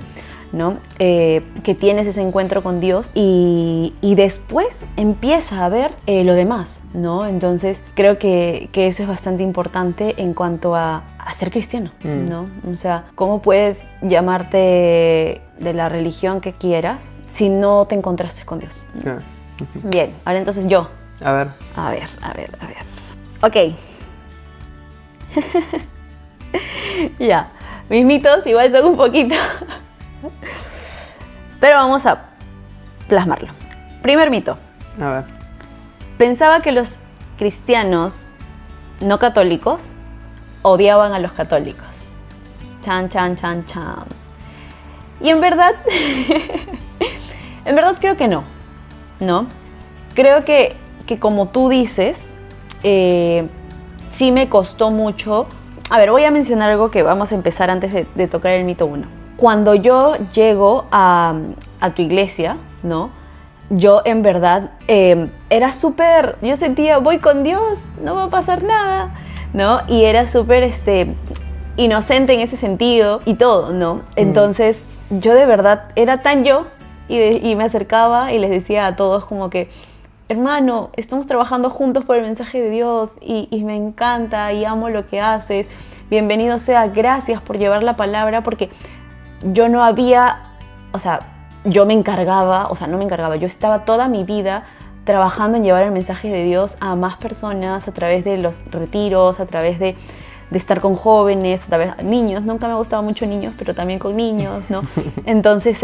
¿no? Que tienes ese encuentro con Dios y después empieza a ver lo demás, ¿no? Entonces creo que eso es bastante importante en cuanto a ser cristiano, ¿no? O sea, ¿cómo puedes llamarte de la religión que quieras si no te encontraste con Dios? Bien, ahora entonces yo. A ver. Ok. Ya, mis mitos igual son un poquito... Pero vamos a plasmarlo. Primer mito. A ver. Pensaba que los cristianos no católicos odiaban a los católicos. Chan. Y en verdad, creo que no. ¿No? Creo que como tú dices, sí me costó mucho. A ver, voy a mencionar algo que vamos a empezar antes de tocar el mito 1. Cuando yo llego a tu iglesia, ¿no? Yo en verdad era súper, yo sentía, voy con Dios, no va a pasar nada, ¿no? Y era súper inocente en ese sentido y todo, ¿no? Entonces yo de verdad era tan yo y me acercaba y les decía a todos como que, hermano, estamos trabajando juntos por el mensaje de Dios y me encanta y amo lo que haces, bienvenido sea, gracias por llevar la palabra, porque yo no había, o sea, yo estaba toda mi vida trabajando en llevar el mensaje de Dios a más personas a través de los retiros, a través de estar con jóvenes, a través de niños. Nunca me ha gustado mucho niños, pero también con niños, ¿no? Entonces,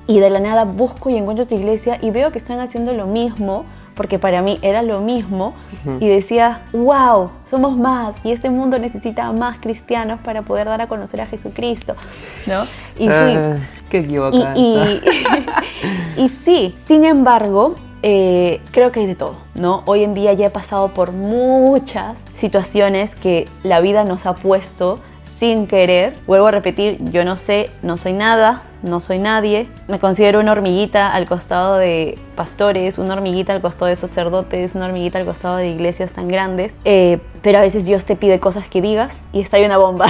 y de la nada busco y encuentro tu iglesia y veo que están haciendo lo mismo, porque para mí era lo mismo, y decía, wow, somos más, y este mundo necesita más cristianos para poder dar a conocer a Jesucristo, ¿no? Y fui... Qué equivocada. Y sí, sin embargo, creo que hay de todo, ¿no? Hoy en día ya he pasado por muchas situaciones que la vida nos ha puesto sin querer. Vuelvo a repetir, yo no sé, no soy nada, no soy nadie. Me considero una hormiguita al costado de pastores, una hormiguita al costado de sacerdotes, una hormiguita al costado de iglesias tan grandes. Pero a veces Dios te pide cosas que digas y está ahí una bomba,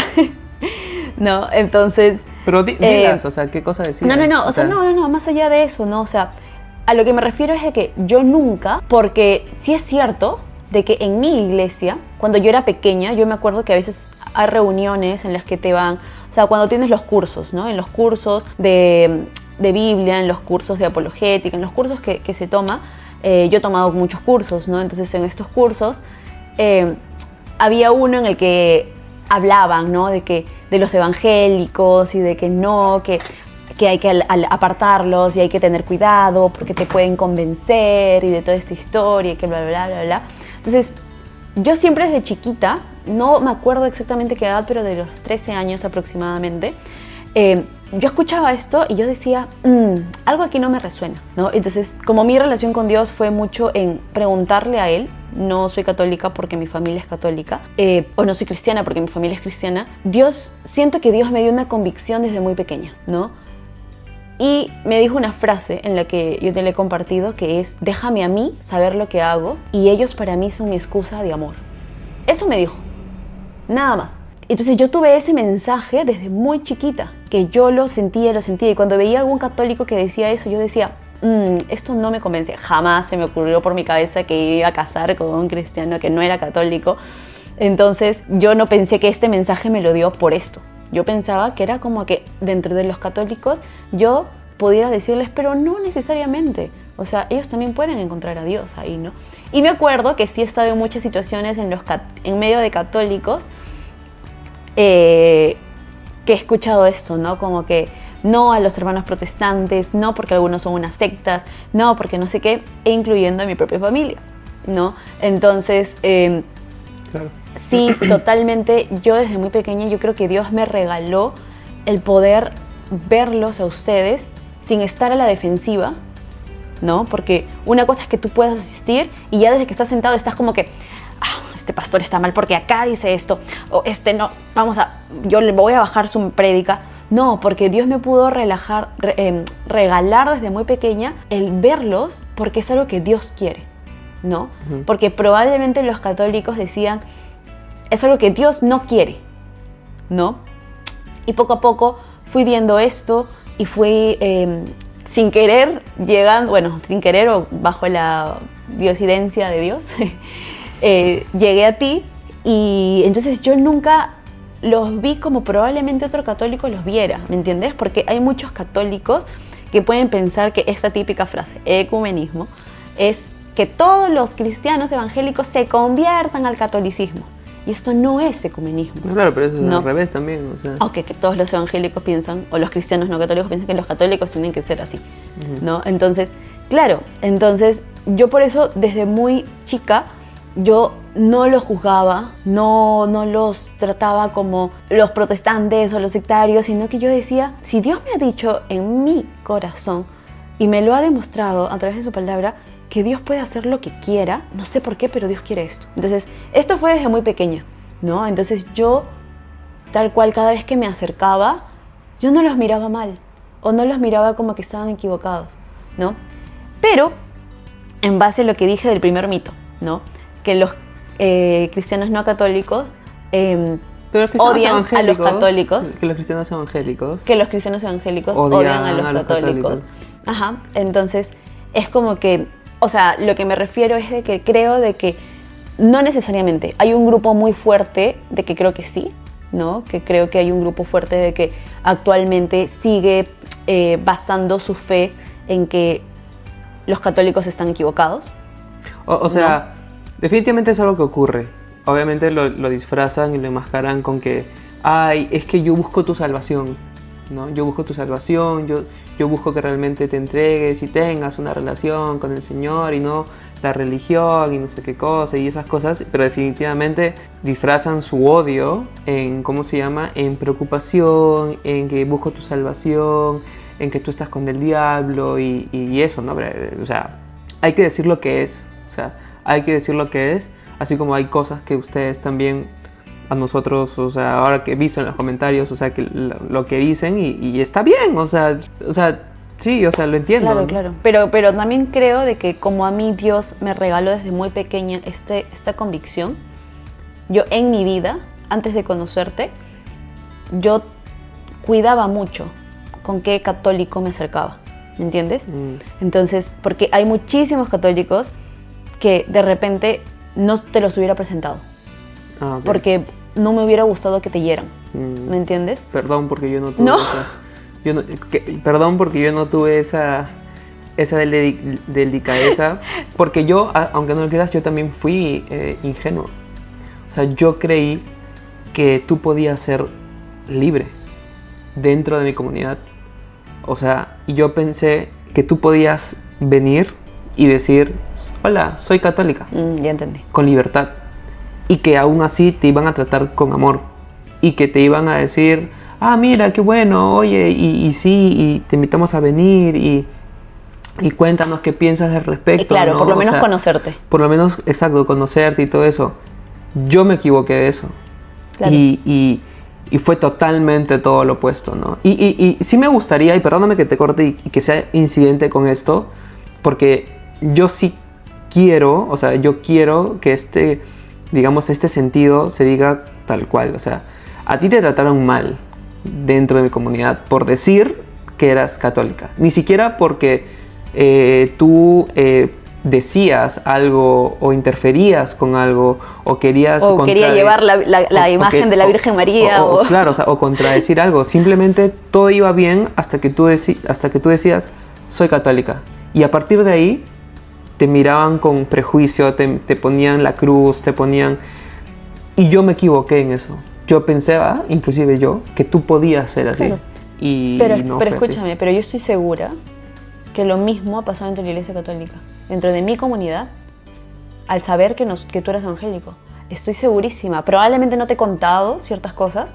¿no? Entonces... Pero dilas, o sea, ¿qué cosa decías? No, más allá de eso, ¿no? O sea, a lo que me refiero es de que yo nunca, porque sí es cierto de que en mi iglesia, cuando yo era pequeña, yo me acuerdo que a veces hay reuniones en las que te van, o sea, cuando tienes los cursos, ¿no? En los cursos de Biblia, en los cursos de apologética, en los cursos que se toma, yo he tomado muchos cursos, ¿no? Entonces en estos cursos había uno en el que hablaban, ¿no? De los evangélicos y de que no, que hay que apartarlos y hay que tener cuidado porque te pueden convencer y de toda esta historia y que bla, bla, bla, bla. Entonces, yo siempre desde chiquita, no me acuerdo exactamente qué edad, pero de los 13 años aproximadamente, yo escuchaba esto y yo decía, algo aquí no me resuena, ¿no? Entonces, como mi relación con Dios fue mucho en preguntarle a Él, no soy católica porque mi familia es católica, o no soy cristiana porque mi familia es cristiana, siento que Dios me dio una convicción desde muy pequeña, ¿no? Y me dijo una frase en la que yo te la he compartido, que es, déjame a mí saber lo que hago y ellos para mí son mi excusa de amor. Eso me dijo, nada más. Entonces yo tuve ese mensaje desde muy chiquita, que yo lo sentía, y cuando veía algún católico que decía eso, yo decía, esto no me convence. Jamás se me ocurrió por mi cabeza que iba a casar con un cristiano que no era católico. Entonces yo no pensé que este mensaje me lo dio por esto. Yo pensaba que era como que dentro de los católicos yo pudiera decirles, pero no necesariamente. O sea, ellos también pueden encontrar a Dios ahí, ¿no? Y me acuerdo que sí he estado en muchas situaciones en medio de católicos que he escuchado esto, ¿no? Como que no a los hermanos protestantes, no porque algunos son unas sectas, no porque no sé qué, e incluyendo a mi propia familia, ¿no? Entonces, claro. Sí, totalmente. Yo desde muy pequeña, yo creo que Dios me regaló el poder verlos a ustedes sin estar a la defensiva, ¿no? Porque una cosa es que tú puedas asistir y ya desde que estás sentado estás como que, este pastor está mal porque acá dice esto, o no, yo le voy a bajar su prédica. No, porque Dios me pudo regalar desde muy pequeña el verlos porque es algo que Dios quiere, ¿no? Uh-huh. Porque probablemente los católicos decían, es algo que Dios no quiere, ¿no? Y poco a poco fui viendo esto y fui sin querer o bajo la diosidencia de Dios, llegué a ti y entonces yo nunca los vi como probablemente otro católico los viera, ¿me entiendes? Porque hay muchos católicos que pueden pensar que esta típica frase, ecumenismo, es que todos los cristianos evangélicos se conviertan al catolicismo. Y esto no es ecumenismo. No, claro, pero eso es al revés también. O sea. Aunque que todos los evangélicos piensan, o los cristianos no católicos piensan que los católicos tienen que ser así, uh-huh. ¿no? Entonces, claro, yo por eso desde muy chica, yo no los juzgaba, no los trataba como los protestantes o los sectarios, sino que yo decía, si Dios me ha dicho en mi corazón y me lo ha demostrado a través de su palabra, que Dios puede hacer lo que quiera, no sé por qué, pero Dios quiere esto. Entonces, esto fue desde muy pequeña, ¿no? Entonces yo, tal cual, cada vez que me acercaba, yo no los miraba mal, o no los miraba como que estaban equivocados, ¿no? Pero, en base a lo que dije del primer mito, ¿no? Que los cristianos no católicos odian a los católicos. Que los cristianos evangélicos. Que los cristianos evangélicos odian a los católicos. Ajá, entonces, es como que, o sea, lo que me refiero es de que creo de que no necesariamente. Hay un grupo muy fuerte de que creo que sí, ¿no? Que creo que hay un grupo fuerte de que actualmente sigue basando su fe en que los católicos están equivocados. O sea, ¿no? Definitivamente es algo que ocurre. Obviamente lo disfrazan y lo enmascaran con que, es que yo busco tu salvación, ¿no? Yo busco tu salvación, yo busco que realmente te entregues y tengas una relación con el Señor y no la religión y no sé qué cosa y esas cosas, pero definitivamente disfrazan su odio en, en preocupación, en que busco tu salvación, en que tú estás con el diablo y eso, ¿no? O sea, hay que decir lo que es, así como hay cosas que ustedes también a nosotros, o sea, ahora que he visto en los comentarios, o sea, que lo que dicen y está bien, o sea, sí, o sea, lo entiendo. Claro, ¿no? claro. Pero también creo de que como a mí Dios me regaló desde muy pequeña esta convicción, yo en mi vida, antes de conocerte, yo cuidaba mucho con qué católico me acercaba, ¿me entiendes? Entonces, porque hay muchísimos católicos que de repente no te los hubiera presentado. Okay. Porque no me hubiera gustado que te hieran, ¿me entiendes? Perdón porque yo no tuve perdón porque yo no tuve esa delicadeza, porque yo, aunque no lo creas, yo también fui ingenuo. O sea, yo creí que tú podías ser libre dentro de mi comunidad. O sea, y yo pensé que tú podías venir y decir, hola, soy católica, Ya entendí. con libertad. Y que aún así te iban a tratar con amor. Y que te iban a decir, mira, qué bueno, oye, y sí, y te invitamos a venir y cuéntanos qué piensas al respecto. Claro, ¿no? por lo menos O sea, conocerte. Por lo menos, exacto, conocerte y todo eso. Yo me equivoqué de eso. Claro. Y fue totalmente todo lo opuesto, ¿no? Y sí me gustaría, y perdóname que te corte y que sea incidente con esto, porque yo sí quiero, o sea, yo quiero que digamos, este sentido se diga tal cual. O sea, a ti te trataron mal dentro de mi comunidad por decir que eras católica. Ni siquiera porque tú decías algo o interferías con algo o querías... O quería llevar la imagen de la Virgen María. Claro, o sea, o contradecir algo. Simplemente todo iba bien hasta que tú decías, soy católica. Y a partir de ahí te miraban con prejuicio, te ponían la cruz, te ponían... Y yo me equivoqué en eso. Yo pensé, inclusive yo, que tú podías ser así. Claro. Pero Escúchame, pero yo estoy segura que lo mismo ha pasado dentro de la Iglesia Católica. Dentro de mi comunidad, al saber que tú eres evangélico. Estoy segurísima. Probablemente no te he contado ciertas cosas.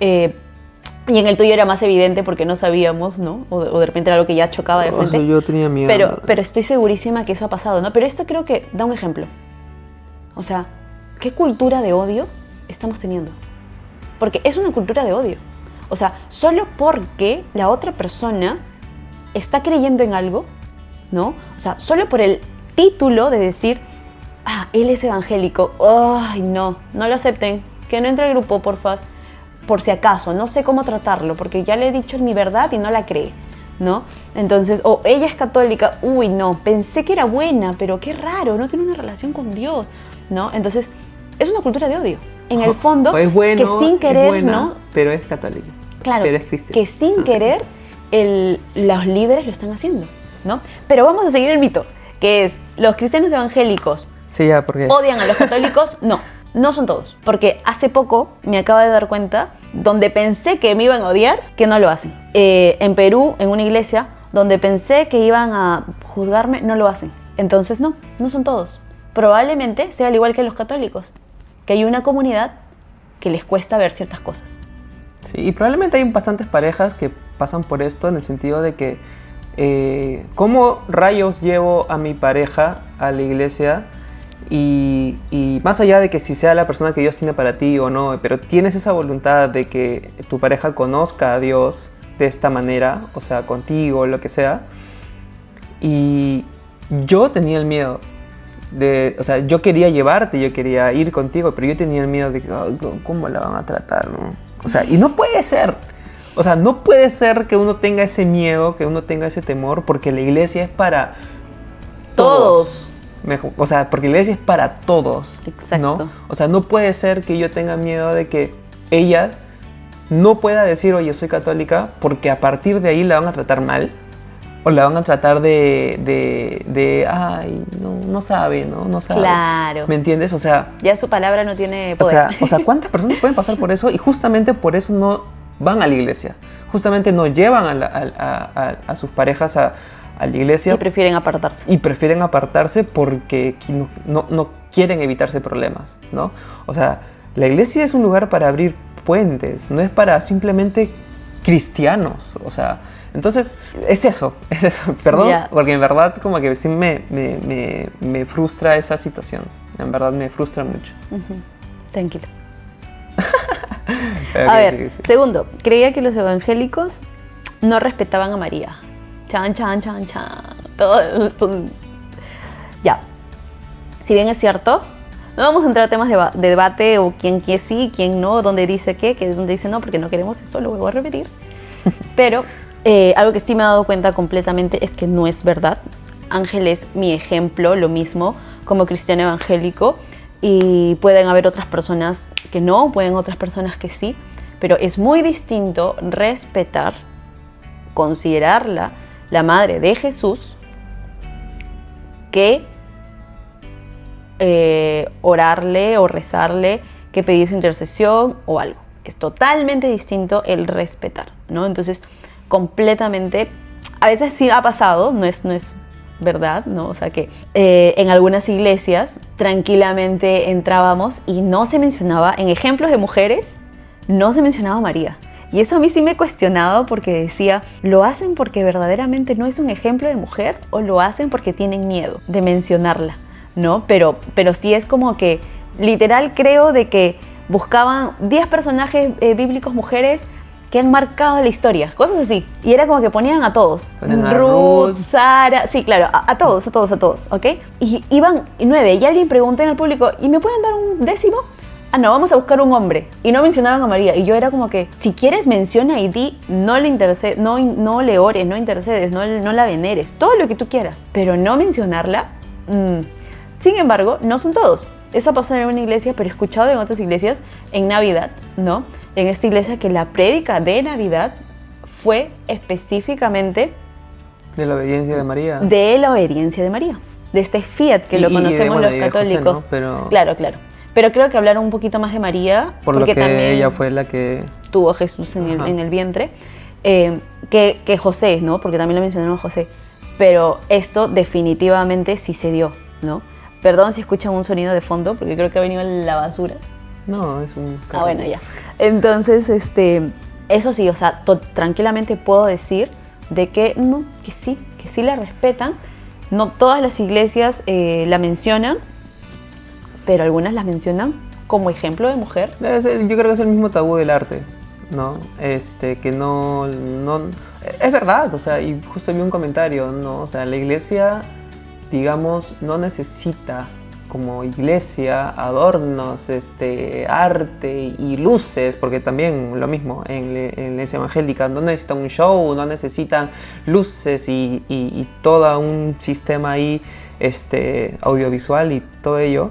Y en el tuyo era más evidente porque no sabíamos, ¿no? O de repente era algo que ya chocaba de frente. O sea, yo tenía miedo. Pero estoy segurísima que eso ha pasado, ¿no? Pero esto creo que da un ejemplo. O sea, ¿qué cultura de odio estamos teniendo? Porque es una cultura de odio. O sea, solo porque la otra persona está creyendo en algo, ¿no? O sea, solo por el título de decir, él es evangélico. Ay, no lo acepten. Que no entre al grupo, porfa. Por si acaso, no sé cómo tratarlo, porque ya le he dicho mi verdad y no la cree, ¿no? Entonces, ella es católica, uy, no, pensé que era buena, pero qué raro, no tiene una relación con Dios, ¿no? Entonces, es una cultura de odio. En el fondo, es bueno, que sin querer, es buena, ¿no? Pero es católica. Claro, pero es cristiana. Que sin querer, los líderes lo están haciendo, ¿no? Pero vamos a seguir el mito, que es, los cristianos evangélicos sí, ya, porque odian a los católicos. No son todos, porque hace poco me acabo de dar cuenta, donde pensé que me iban a odiar, que no lo hacen. En Perú, en una iglesia, donde pensé que iban a juzgarme, no lo hacen. Entonces no son todos. Probablemente sea al igual que los católicos, que hay una comunidad que les cuesta ver ciertas cosas. Sí, y probablemente hay bastantes parejas que pasan por esto en el sentido de que ¿cómo rayos llevo a mi pareja a la iglesia? Y más allá de que si sea la persona que Dios tiene para ti o no, pero tienes esa voluntad de que tu pareja conozca a Dios de esta manera, o sea, contigo, lo que sea. Y yo tenía el miedo o sea, yo quería llevarte, yo quería ir contigo, pero yo tenía el miedo de que, ¿cómo la van a tratar, no? O sea, y no puede ser. O sea, no puede ser que uno tenga ese miedo, que uno tenga ese temor, porque la iglesia es para todos. O sea, porque la iglesia es para todos. Exacto. ¿No? O sea, no puede ser que yo tenga miedo de que ella no pueda decir, oye, soy católica, porque a partir de ahí la van a tratar mal. O la van a tratar ay, no sabe, ¿no? No sabe. Claro. ¿Me entiendes? O sea... ya su palabra no tiene poder. O sea, ¿cuántas personas pueden pasar por eso? Y justamente por eso no van a la iglesia. Justamente no llevan a sus parejas a la iglesia. Y prefieren apartarse. Y prefieren apartarse porque no quieren evitarse problemas, ¿no? O sea, la iglesia es un lugar para abrir puentes, no es para simplemente cristianos, o sea... Entonces, es eso, perdón, porque en verdad como que sí me frustra esa situación, en verdad me frustra mucho. Tranquilo. Okay, a ver, sí. Segundo, creía que los evangélicos no respetaban a María. Chan. Todo. Ya. Si bien es cierto, no vamos a entrar a temas de debate o quién sí, quién no, dónde dice qué, dónde dice no, porque no queremos eso, lo vuelvo a repetir. Pero... algo que sí me he dado cuenta completamente es que no es verdad. Ángel es mi ejemplo, lo mismo, como cristiano evangélico. Y pueden haber otras personas que no, pueden otras personas que sí. Pero es muy distinto respetar, considerarla la madre de Jesús, que orarle o rezarle, que pedir su intercesión o algo. Es totalmente distinto el respetar, ¿no? Entonces, completamente, a veces sí ha pasado, no es verdad, ¿no? O sea que en algunas iglesias tranquilamente entrábamos y no se mencionaba, en ejemplos de mujeres, no se mencionaba a María. Y eso a mí sí me cuestionaba porque decía, ¿lo hacen porque verdaderamente no es un ejemplo de mujer o lo hacen porque tienen miedo de mencionarla, ¿no? Pero sí es como que, literal creo de que buscaban 10 personajes bíblicos mujeres que han marcado la historia, cosas así. Y era como que ponían a todos. Ponen a Ruth, Sara, sí, claro, a todos, ¿ok? Y iban 9 y alguien preguntó en el público, ¿y me pueden dar un 10º? Ah, no, vamos a buscar un hombre. Y no mencionaban a María. Y yo era como que, si quieres menciona y di, no le intercedes, no le ores, no intercedes, no la veneres, todo lo que tú quieras. Pero no mencionarla, Sin embargo, no son todos. Eso ha pasado en una iglesia, pero he escuchado en otras iglesias en Navidad, ¿no? En esta iglesia que la prédica de Navidad fue específicamente De la obediencia de María. de la obediencia de María. De este fiat que lo conocemos los católicos. José, ¿no? Claro. Pero creo que hablaron un poquito más de María. Por porque lo que también ella fue la que tuvo a Jesús en el vientre. Que José, ¿no? Porque también lo mencionaron a José. Pero esto definitivamente sí se dio, ¿no? Perdón si escuchan un sonido de fondo, porque creo que ha venido la basura. No, es un carro. Bueno, ya. Entonces, eso sí, o sea, tranquilamente puedo decir de que no, que sí la respetan. No todas las iglesias la mencionan, pero algunas las mencionan como ejemplo de mujer. Yo creo que es el mismo tabú del arte, ¿no? Que no... Es verdad, o sea, y justo vi un comentario, ¿no? O sea, la iglesia, digamos, no necesita como iglesia adornos, arte y luces, porque también lo mismo en la iglesia evangélica, no necesita un show, no necesitan luces y todo un sistema ahí audiovisual y todo ello,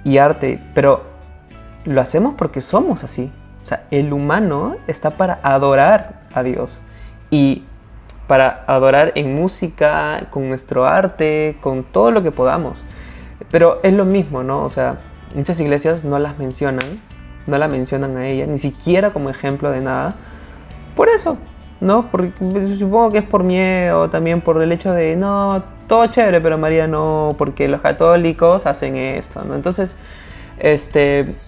y arte, pero lo hacemos porque somos así. O sea, el humano está para adorar a Dios y para adorar en música, con nuestro arte, con todo lo que podamos. Pero es lo mismo, ¿no? O sea, muchas iglesias no la mencionan a ella, ni siquiera como ejemplo de nada. Por eso, ¿no? Porque supongo que es por miedo, también por el hecho de, no, todo chévere, pero María no, porque los católicos hacen esto, ¿no? Entonces,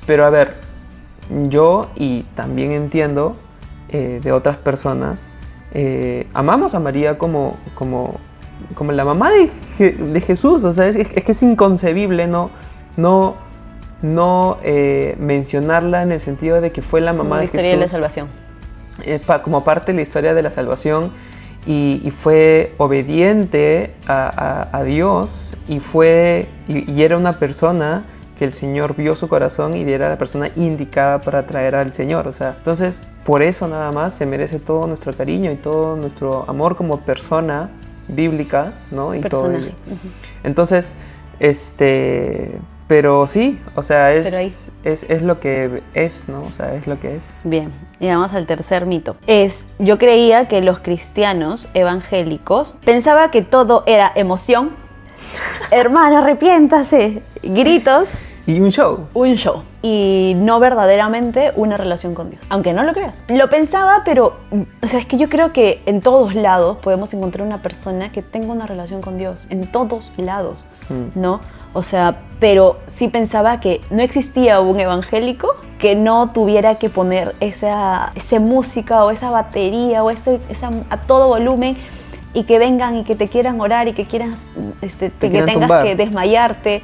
pero a ver, yo y también entiendo de otras personas, amamos a María como la mamá de Jesús. O sea, es que es inconcebible no mencionarla en el sentido de que fue la mamá de Jesús. La historia de la salvación. Como parte de la historia de la salvación, y fue obediente a Dios, y era una persona que el Señor vio su corazón y era la persona indicada para traer al Señor. O sea, entonces, por eso nada más se merece todo nuestro cariño y todo nuestro amor como persona bíblica, ¿no? Y personaje. todo ello. Entonces, pero sí, o sea, es lo que es, ¿no? O sea, es lo que es. Bien, y vamos al tercer mito. Yo creía que los cristianos evangélicos pensaba que todo era emoción, hermana, arrepiéntase, gritos. Y un show. Un show. Y no verdaderamente una relación con Dios. Aunque no lo creas. Lo pensaba, pero, o sea, es que yo creo que en todos lados podemos encontrar una persona que tenga una relación con Dios. En todos lados, ¿no? O sea, pero sí pensaba que no existía un evangélico que no tuviera que poner esa música o esa batería o esa a todo volumen, y que vengan y que te quieran orar y que quieras que tengas tumbar, que desmayarte,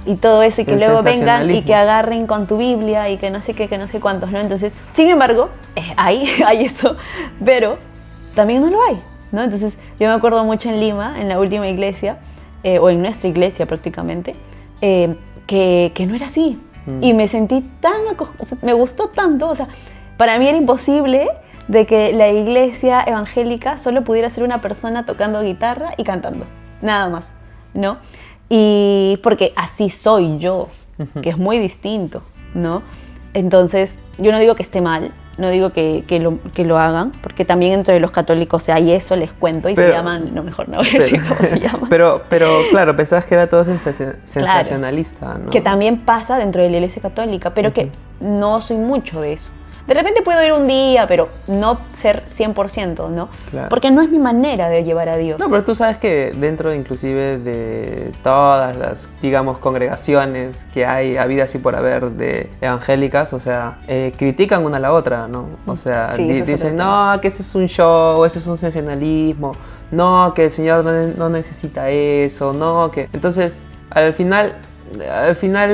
y todo eso, y que luego vengan y que agarren con tu Biblia y que no sé qué, que no sé cuántos, ¿no? Entonces, sin embargo, hay eso, pero también no lo hay, ¿no? Entonces, yo me acuerdo mucho en Lima, en la última iglesia, o en nuestra iglesia prácticamente, que no era así. Y me sentí me gustó tanto, o sea, para mí era imposible de que la iglesia evangélica solo pudiera ser una persona tocando guitarra y cantando, nada más, ¿no? Y porque así soy yo, que es muy distinto, ¿no? Entonces, yo no digo que esté mal, no digo que lo hagan, porque también entre los católicos hay eso, les cuento, y se llaman, no, mejor no voy a decir cómo se llaman. Pero claro, pensabas que era todo sensacionalista, claro, ¿no? Que también pasa dentro de la Iglesia Católica, pero que no soy mucho de eso. De repente puedo ir un día, pero no ser 100%, ¿no? Claro. Porque no es mi manera de llevar a Dios. No, pero tú sabes que dentro inclusive de todas las, digamos, congregaciones que hay, habidas y por haber de evangélicas, o sea, critican una a la otra, ¿no? O sea, sí, dicen, no, que ese es un show, ese es un sensacionalismo, no, que el Señor no necesita eso, no, que... Entonces, al final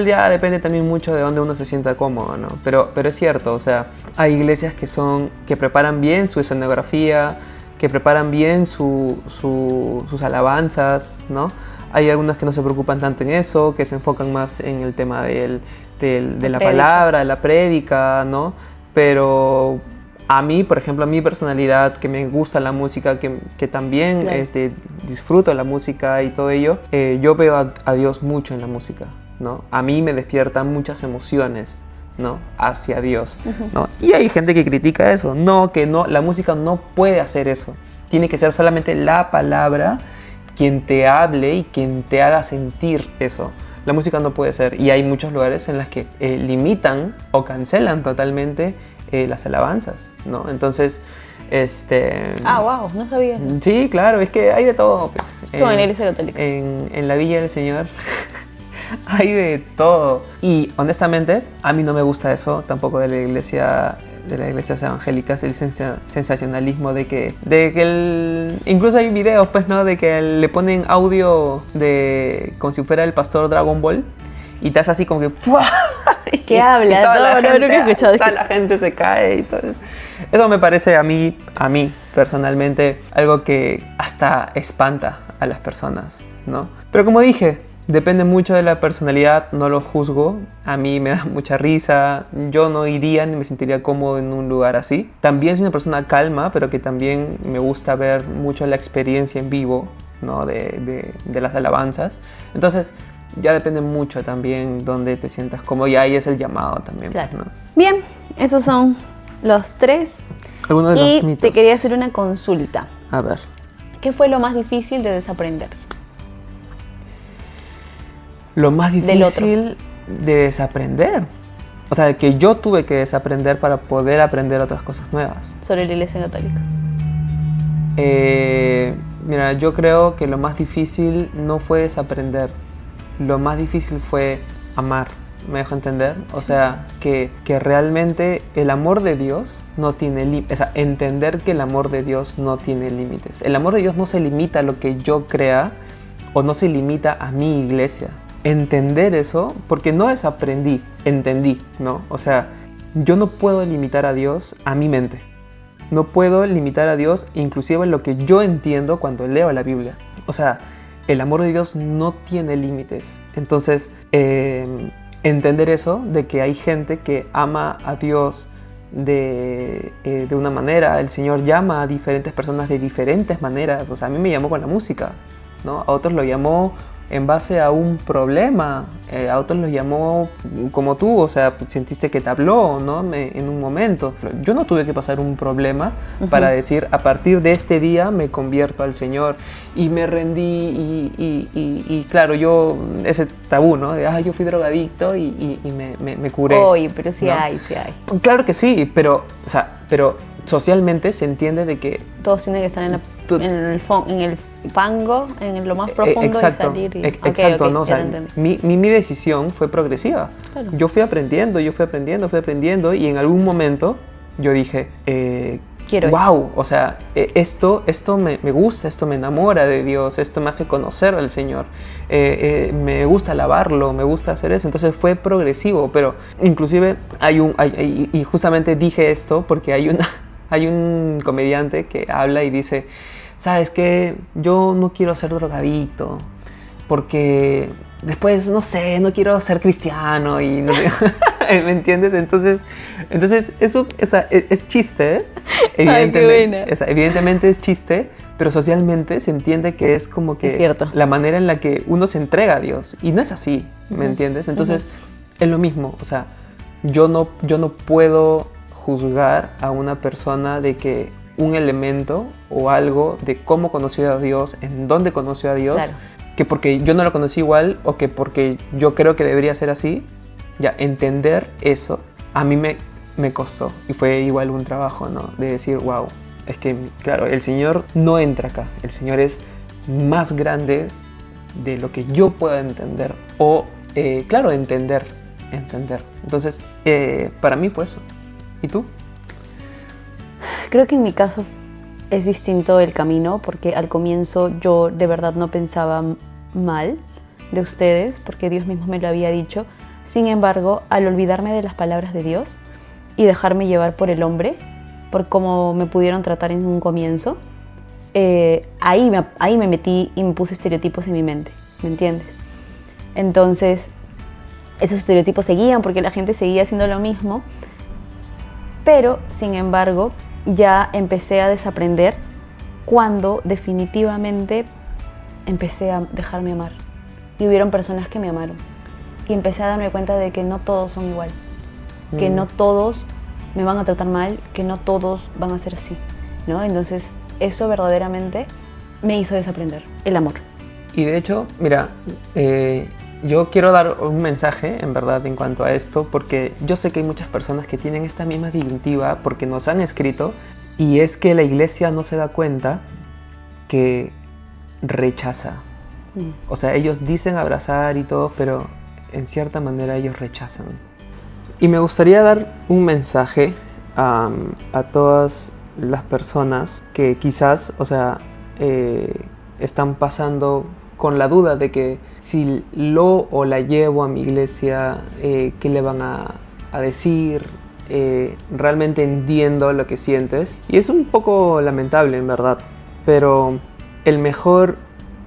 ya depende también mucho de dónde uno se sienta cómodo, ¿no? Pero es cierto, o sea, hay iglesias que preparan bien su escenografía, que preparan bien sus alabanzas, ¿no? Hay algunas que no se preocupan tanto en eso, que se enfocan más en el tema de la palabra, de la prédica, ¿no? Pero a mí, por ejemplo, a mi personalidad, que me gusta la música, que también claro, disfruto la música y todo ello, yo veo a Dios mucho en la música, ¿no? A mí me despiertan muchas emociones, ¿no? Hacia Dios, ¿no? Y hay gente que critica eso, la música no puede hacer eso. Tiene que ser solamente la palabra quien te hable y quien te haga sentir eso. La música no puede ser, y hay muchos lugares en los que limitan o cancelan totalmente las alabanzas, ¿no? Entonces, wow, no sabía eso. Sí, claro, es que hay de todo, pues. Como en la Iglesia Católica. En la Villa del Señor hay de todo. Y honestamente, a mí no me gusta eso tampoco de las iglesias evangélicas, el sensacionalismo de que incluso hay videos, pues, ¿no? De que le ponen audio como si fuera el pastor Dragon Ball y te hace así como que ¡fua! ¿Qué habla? No he escuchado. Toda la gente se cae y todo. Eso me parece a mí personalmente algo que hasta espanta a las personas, ¿no? Pero como dije, depende mucho de la personalidad, no lo juzgo. A mí me da mucha risa, yo no iría ni me sentiría cómodo en un lugar así. También soy una persona calma, pero que también me gusta ver mucho la experiencia en vivo, ¿no? de las alabanzas. Entonces, ya depende mucho también donde te sientas cómodo, y ahí es el llamado también. Claro. ¿No? Bien, esos son los 3. Algunos de los mitos. Te quería hacer una consulta. A ver. ¿Qué fue lo más difícil de desaprender? Lo más difícil de desaprender. O sea, que yo tuve que desaprender para poder aprender otras cosas nuevas. Sobre la Iglesia Católica. Mira, yo creo que lo más difícil no fue desaprender. Lo más difícil fue amar. ¿Me dejo entender? O sea, que realmente el amor de Dios no tiene límites. O sea, entender que el amor de Dios no tiene límites. El amor de Dios no se limita a lo que yo crea o no se limita a mi iglesia. Entender eso, porque no desaprendí, entendí, ¿no? O sea, yo no puedo limitar a Dios a mi mente. No puedo limitar a Dios inclusive en lo que yo entiendo cuando leo la Biblia. O sea, el amor de Dios no tiene límites. Entonces, entender eso, de que hay gente que ama a Dios de una manera. El Señor llama a diferentes personas de diferentes maneras. O sea, a mí me llamó con la música, ¿no? A otros lo llamó en base a un problema, a otros lo llamó como tú, o sea, sentiste que te habló, ¿no? En un momento. Yo no tuve que pasar un problema para decir, a partir de este día me convierto al Señor y me rendí y claro, yo, ese tabú, ¿no? De, yo fui drogadicto y me curé. Oye, pero sí, ¿no? hay. Claro que sí, pero socialmente se entiende de que todos tienen que estar en el fango, en lo más profundo, exacto, y salir. Exacto, ¿no? O sea, mi decisión fue progresiva. Claro. Yo fui aprendiendo y en algún momento yo dije, quiero wow, o sea, esto me gusta, esto me enamora de Dios, esto me hace conocer al Señor, me gusta alabarlo, me gusta hacer eso. Entonces fue progresivo, pero inclusive y justamente dije esto porque hay un comediante que habla y dice, ¿sabes qué? Yo no quiero ser drogadicto porque después, no sé, no quiero ser cristiano y no sé, ¿me entiendes? Entonces eso es chiste, evidentemente es chiste, pero socialmente se entiende que es como que la manera en la que uno se entrega a Dios, y no es así, ¿me entiendes? Entonces es lo mismo, o sea, yo no puedo juzgar a una persona de que un elemento o algo de cómo conoció a Dios, en dónde conoció a Dios, Claro. que porque yo no lo conocí igual o que porque yo creo que debería ser así, ya entender eso a mí me costó y fue igual un trabajo, ¿no? De decir, wow, es que claro, el Señor no entra acá, el Señor es más grande de lo que yo pueda entender o, claro, entender. Entonces, para mí fue eso. ¿Y tú? Creo que en mi caso es distinto el camino, porque al comienzo yo de verdad no pensaba mal de ustedes, porque Dios mismo me lo había dicho. Sin embargo, al olvidarme de las palabras de Dios y dejarme llevar por el hombre, por cómo me pudieron tratar en un comienzo, ahí me metí y me puse estereotipos en mi mente, ¿me entiendes? Entonces, esos estereotipos seguían porque la gente seguía haciendo lo mismo, pero, sin embargo, ya empecé a desaprender cuando definitivamente empecé a dejarme amar. Y hubieron personas que me amaron. Y empecé a darme cuenta de que no todos son igual. Que no todos me van a tratar mal, que no todos van a ser así, ¿no? Entonces, eso verdaderamente me hizo desaprender el amor. Y de hecho, mira, yo quiero dar un mensaje, en verdad, en cuanto a esto, porque yo sé que hay muchas personas que tienen esta misma disyuntiva porque nos han escrito, y es que la iglesia no se da cuenta que rechaza. O sea, ellos dicen abrazar y todo, pero en cierta manera ellos rechazan. Y me gustaría dar un mensaje a todas las personas que quizás, o sea, están pasando con la duda de que si lo o la llevo a mi iglesia, ¿qué le van a decir? Realmente entiendo lo que sientes. Y es un poco lamentable, en verdad. Pero el mejor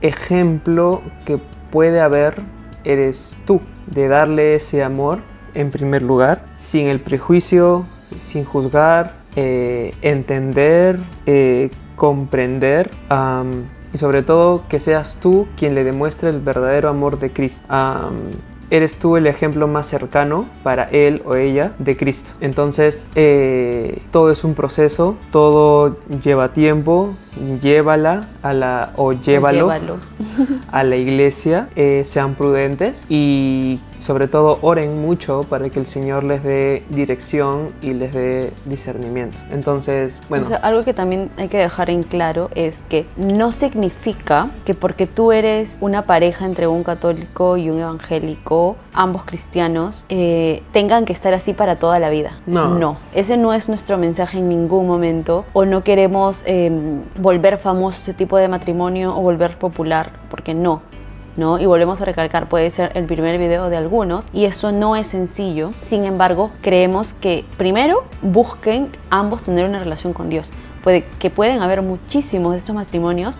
ejemplo que puede haber eres tú. De darle ese amor, en primer lugar, sin el prejuicio, sin juzgar, entender, comprender. Y sobre todo que seas tú quien le demuestre el verdadero amor de Cristo. Eres tú el ejemplo más cercano para él o ella de Cristo. Entonces, todo es un proceso, todo lleva tiempo. Llévalo a la iglesia, sean prudentes y sobre todo oren mucho para que el Señor les dé dirección y les dé discernimiento. Entonces, bueno. O sea, algo que también hay que dejar en claro es que no significa que porque tú eres una pareja entre un católico y un evangélico, ambos cristianos, tengan que estar así para toda la vida. No, ese no es nuestro mensaje en ningún momento, o no queremos volver famoso ese tipo de matrimonio o volver popular, porque no. Y volvemos a recalcar, puede ser el primer video de algunos y eso no es sencillo. Sin embargo, creemos que primero busquen ambos tener una relación con Dios. Pueden haber muchísimos de estos matrimonios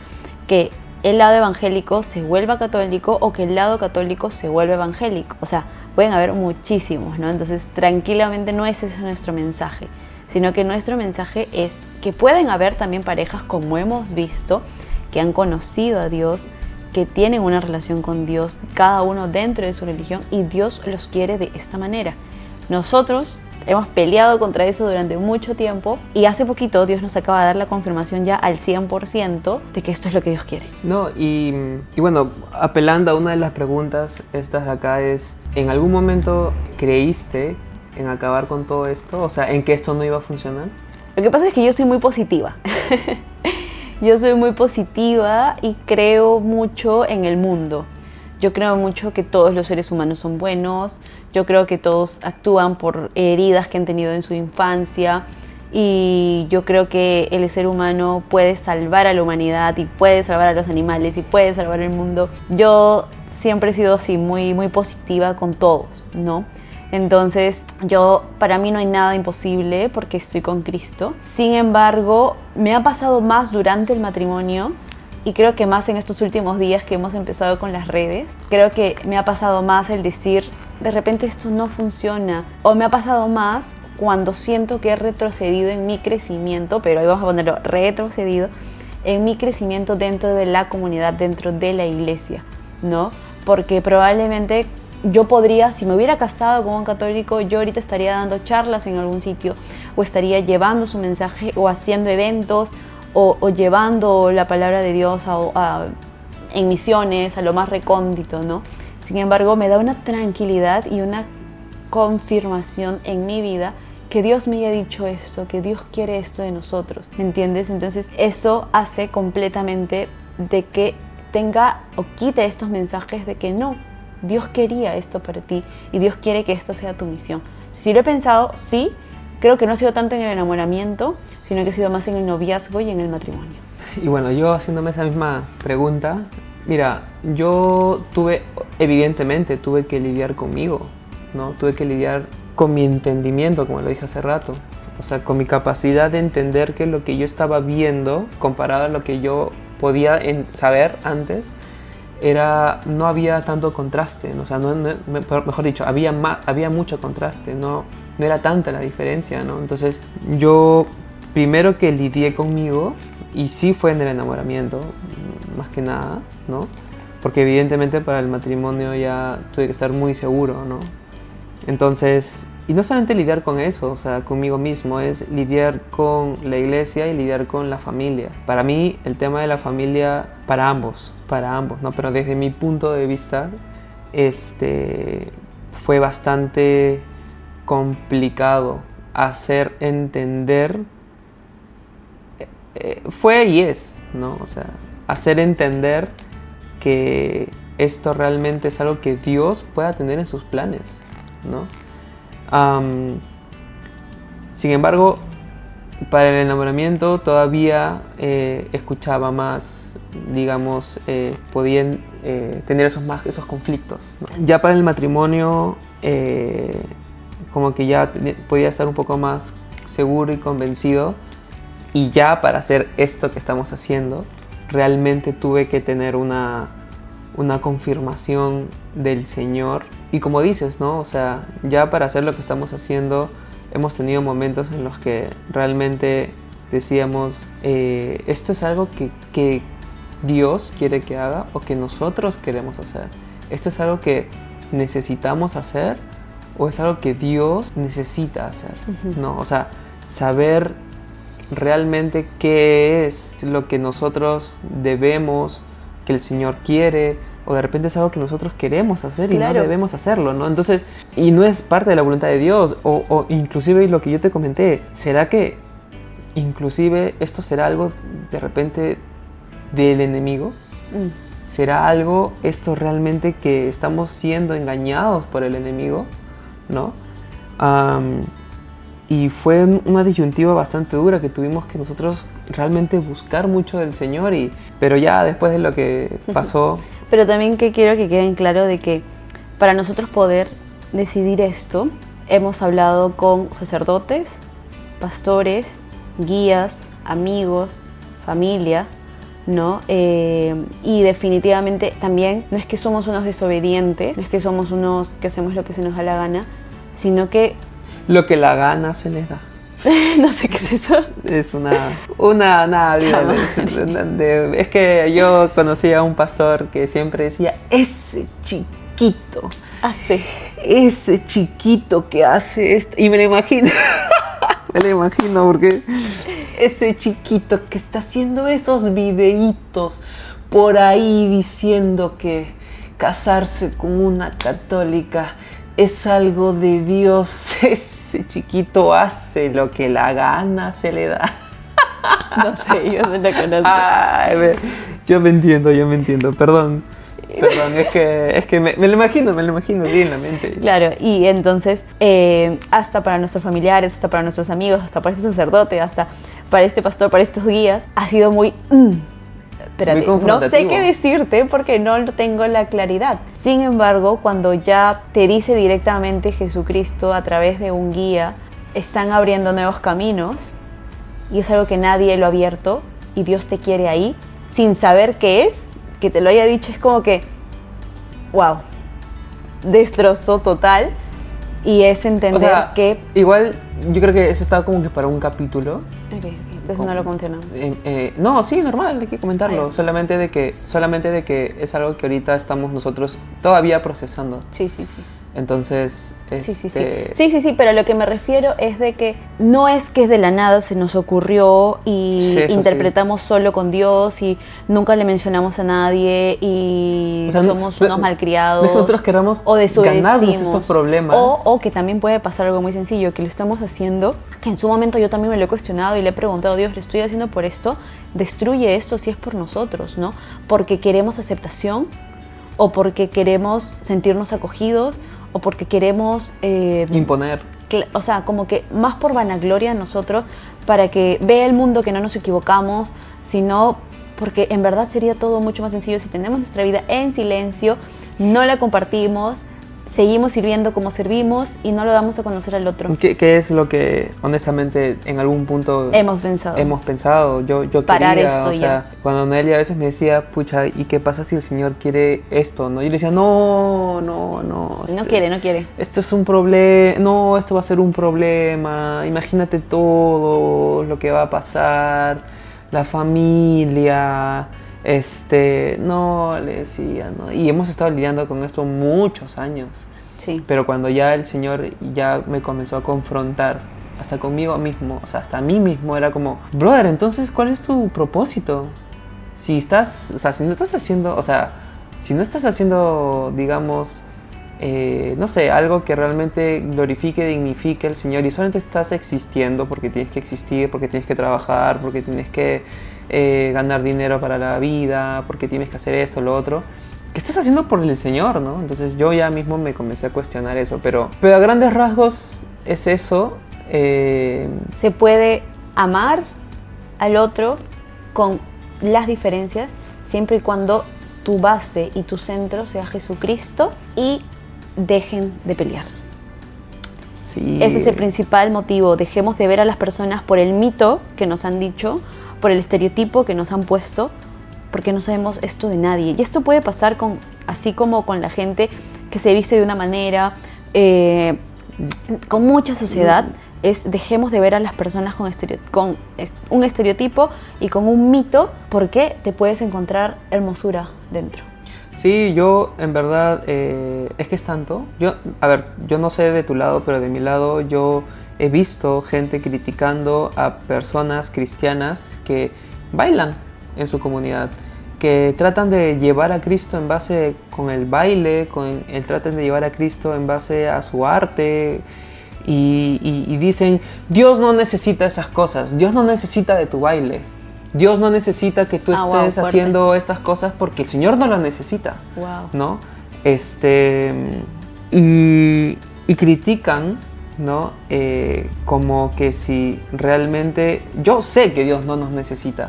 que el lado evangélico se vuelva católico o que el lado católico se vuelva evangélico. O sea, pueden haber muchísimos, ¿no? Entonces, tranquilamente no es ese nuestro mensaje, sino que nuestro mensaje es que pueden haber también parejas, como hemos visto, que han conocido a Dios, que tienen una relación con Dios, cada uno dentro de su religión, y Dios los quiere de esta manera. Nosotros hemos peleado contra eso durante mucho tiempo y hace poquito Dios nos acaba de dar la confirmación ya al 100% de que esto es lo que Dios quiere. No, y bueno, apelando a una de las preguntas estas de acá es, ¿en algún momento creíste en acabar con todo esto? O sea, ¿en que esto no iba a funcionar? Lo que pasa es que yo soy muy positiva. Yo soy muy positiva y creo mucho en el mundo. Yo creo mucho que todos los seres humanos son buenos. Yo creo que todos actúan por heridas que han tenido en su infancia. Y yo creo que el ser humano puede salvar a la humanidad y puede salvar a los animales y puede salvar el mundo. Yo siempre he sido así, muy, muy positiva con todos, ¿no? Entonces, para mí no hay nada imposible porque estoy con Cristo. Sin embargo, me ha pasado más durante el matrimonio y creo que más en estos últimos días que hemos empezado con las redes. Creo que me ha pasado más el decir, de repente esto no funciona. O me ha pasado más cuando siento que he retrocedido en mi crecimiento, pero ahí vamos a ponerlo, retrocedido, en mi crecimiento dentro de la comunidad, dentro de la iglesia, ¿no? Porque probablemente yo podría, si me hubiera casado con un católico, yo ahorita estaría dando charlas en algún sitio, o estaría llevando su mensaje, o haciendo eventos, o llevando la palabra de Dios en misiones, a lo más recóndito, ¿no? Sin embargo, me da una tranquilidad y una confirmación en mi vida que Dios me haya dicho esto, que Dios quiere esto de nosotros, ¿me entiendes? Entonces, eso hace completamente de que tenga o quite estos mensajes de que no, Dios quería esto para ti y Dios quiere que esta sea tu misión. Si lo he pensado, sí, creo que no ha sido tanto en el enamoramiento, sino que ha sido más en el noviazgo y en el matrimonio. Y bueno, yo haciéndome esa misma pregunta, mira, yo evidentemente tuve que lidiar conmigo, ¿no? Tuve que lidiar con mi entendimiento, como lo dije hace rato. O sea, con mi capacidad de entender que lo que yo estaba viendo, comparado a lo que yo podía saber antes, no había tanto contraste, ¿no? O sea, mejor dicho, había mucho contraste, no era tanta la diferencia, ¿no? Entonces, yo primero que lidié conmigo, y sí fue en el enamoramiento, más que nada, ¿no? Porque evidentemente para el matrimonio ya tuve que estar muy seguro, ¿no? Entonces, y no solamente lidiar con eso, o sea, conmigo mismo, es lidiar con la iglesia y lidiar con la familia. Para mí, el tema de la familia, para ambos, ¿no? Pero desde mi punto de vista, fue bastante complicado hacer entender, fue y es, ¿no? O sea, hacer entender que esto realmente es algo que Dios pueda tener en sus planes, ¿no? Sin embargo, para el enamoramiento todavía escuchaba más, digamos, podían tener esos conflictos, ¿no? Ya para el matrimonio, como que ya podía estar un poco más seguro y convencido, y ya para hacer esto que estamos haciendo, realmente tuve que tener una confirmación del Señor. Y como dices, ¿no? O sea, ya para hacer lo que estamos haciendo, hemos tenido momentos en los que realmente decíamos, esto es algo que Dios quiere que haga o que nosotros queremos hacer. Esto es algo que necesitamos hacer o es algo que Dios necesita hacer, ¿no? O sea, saber realmente qué es lo que nosotros debemos, que el Señor quiere, o de repente es algo que nosotros queremos hacer y claro, no debemos hacerlo, ¿no? Entonces, y no es parte de la voluntad de Dios, o inclusive lo que yo te comenté, ¿será que inclusive esto será algo de repente del enemigo? ¿Será algo esto realmente que estamos siendo engañados por el enemigo? ¿No? Y fue una disyuntiva bastante dura que tuvimos que nosotros realmente buscar mucho del Señor, pero ya después de lo que pasó... Pero también que quiero que queden claro de que para nosotros poder decidir esto, hemos hablado con sacerdotes, pastores, guías, amigos, familia, ¿no? Y definitivamente también no es que somos unos desobedientes, no es que somos unos que hacemos lo que se nos da la gana, sino que... Lo que la gana se les da. No sé qué es eso. Es es que yo conocí a un pastor que siempre decía, ese chiquito ese chiquito que hace esto, y me lo imagino me lo imagino porque ese chiquito que está haciendo esos videitos por ahí diciendo que casarse con una católica es algo de Dios, ese chiquito hace lo que la gana se le da. No sé, yo no lo conozco. Ay, yo me entiendo, perdón, es que me lo imagino, sí, en la mente. Claro, y entonces, hasta para nuestros familiares, hasta para nuestros amigos, hasta para este sacerdote, hasta para este pastor, para estos guías, ha sido muy... Espérate, no sé qué decirte porque no tengo la claridad. Sin embargo, cuando ya te dice directamente Jesucristo a través de un guía, están abriendo nuevos caminos y es algo que nadie lo ha abierto y Dios te quiere ahí, sin saber qué es, que te lo haya dicho, es como que, wow, destrozó total. Y es entender, o sea, que... Igual, yo creo que eso estaba como que para un capítulo. Okay. Entonces no lo mencionamos. No, sí, normal, hay que comentarlo. Ah, ya. Solamente de que es algo que ahorita estamos nosotros todavía procesando. Sí, sí, sí. Entonces, Sí, pero lo que me refiero es de que no es que de la nada se nos ocurrió y Sí, eso interpretamos solo con Dios y nunca le mencionamos a nadie y O sea, somos unos malcriados. No es que nosotros queramos o ganarnos desobedecimos. estos problemas. O que también puede pasar algo muy sencillo, que lo estamos haciendo, que en su momento yo también me lo he cuestionado y le he preguntado, Dios, ¿lo estoy haciendo por esto? Destruye esto si es por nosotros, ¿no? Porque queremos aceptación o porque queremos sentirnos acogidos o porque queremos Imponer. o sea, como que más por vanagloria de nosotros, para que vea el mundo que no nos equivocamos, sino porque en verdad sería todo mucho más sencillo si tenemos nuestra vida en silencio, no la compartimos, seguimos sirviendo como servimos y no lo damos a conocer al otro. ¿Qué es lo que honestamente en algún punto Hemos pensado. Yo Parar quería, esto o sea, ya. cuando Noelia a veces me decía, pucha, ¿y qué pasa si el Señor quiere esto? ¿No? Yo le decía, no. No quiere. Esto es un problema, no, esto va a ser un problema, imagínate todo lo que va a pasar, la familia, no, le decía, ¿no? Y hemos estado lidiando con esto muchos años. Sí. Pero cuando ya el Señor ya me comenzó a confrontar, hasta conmigo mismo, o sea, hasta a mí mismo, era como, brother, entonces, ¿cuál es tu propósito? Si no estás haciendo, digamos, no sé, algo que realmente glorifique, dignifique al Señor y solamente estás existiendo porque tienes que existir, porque tienes que trabajar, porque tienes que ganar dinero para la vida, porque tienes que hacer esto, lo otro. ¿Qué estás haciendo por el Señor, no? Entonces yo ya mismo me comencé a cuestionar eso, pero a grandes rasgos es eso. Se puede amar al otro con las diferencias, siempre y cuando tu base y tu centro sea Jesucristo y dejen de pelear. Sí. Ese es el principal motivo. Dejemos de ver a las personas por el mito que nos han dicho, por el estereotipo que nos han puesto, porque no sabemos esto de nadie. Y esto puede pasar así como con la gente que se viste de una manera, con mucha sociedad. Dejemos de ver a las personas con un estereotipo y con un mito, porque te puedes encontrar hermosura dentro. Sí, yo en verdad, es que es tanto. Yo no sé de tu lado, pero de mi lado yo he visto gente criticando a personas cristianas que bailan en su comunidad, que tratan de llevar a Cristo en base con el baile, tratan de llevar a Cristo en base a su arte. Y dicen, Dios no necesita esas cosas, Dios no necesita de tu baile, Dios no necesita que tú estés haciendo estas cosas porque el Señor no lo necesita, ¿no? Y critican, ¿no? Como que si realmente, yo sé que Dios no nos necesita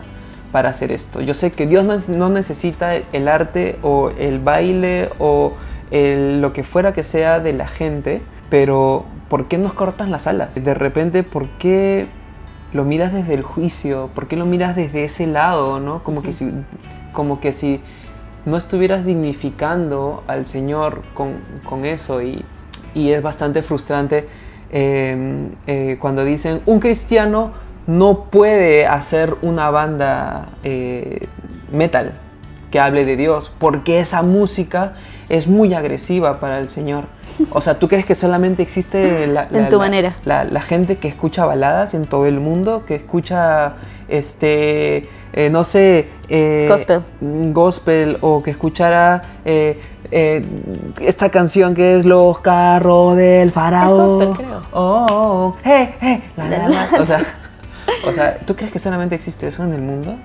para hacer esto, yo sé que Dios no necesita el arte o el baile o lo que fuera que sea de la gente, pero ¿por qué nos cortan las alas? De repente, ¿por qué lo miras desde el juicio? ¿Por qué lo miras desde ese lado, no? Como que si no estuvieras dignificando al Señor con eso. Y es bastante frustrante cuando dicen, un cristiano no puede hacer una banda metal que hable de Dios, porque esa música es muy agresiva para el Señor. O sea, ¿tú crees que solamente existe la gente que escucha baladas en todo el mundo? Que escucha, no sé... gospel, o que escuchara esta canción que es Los carros del faraón. Es gospel, creo. O sea, ¿tú crees que solamente existe eso en el mundo?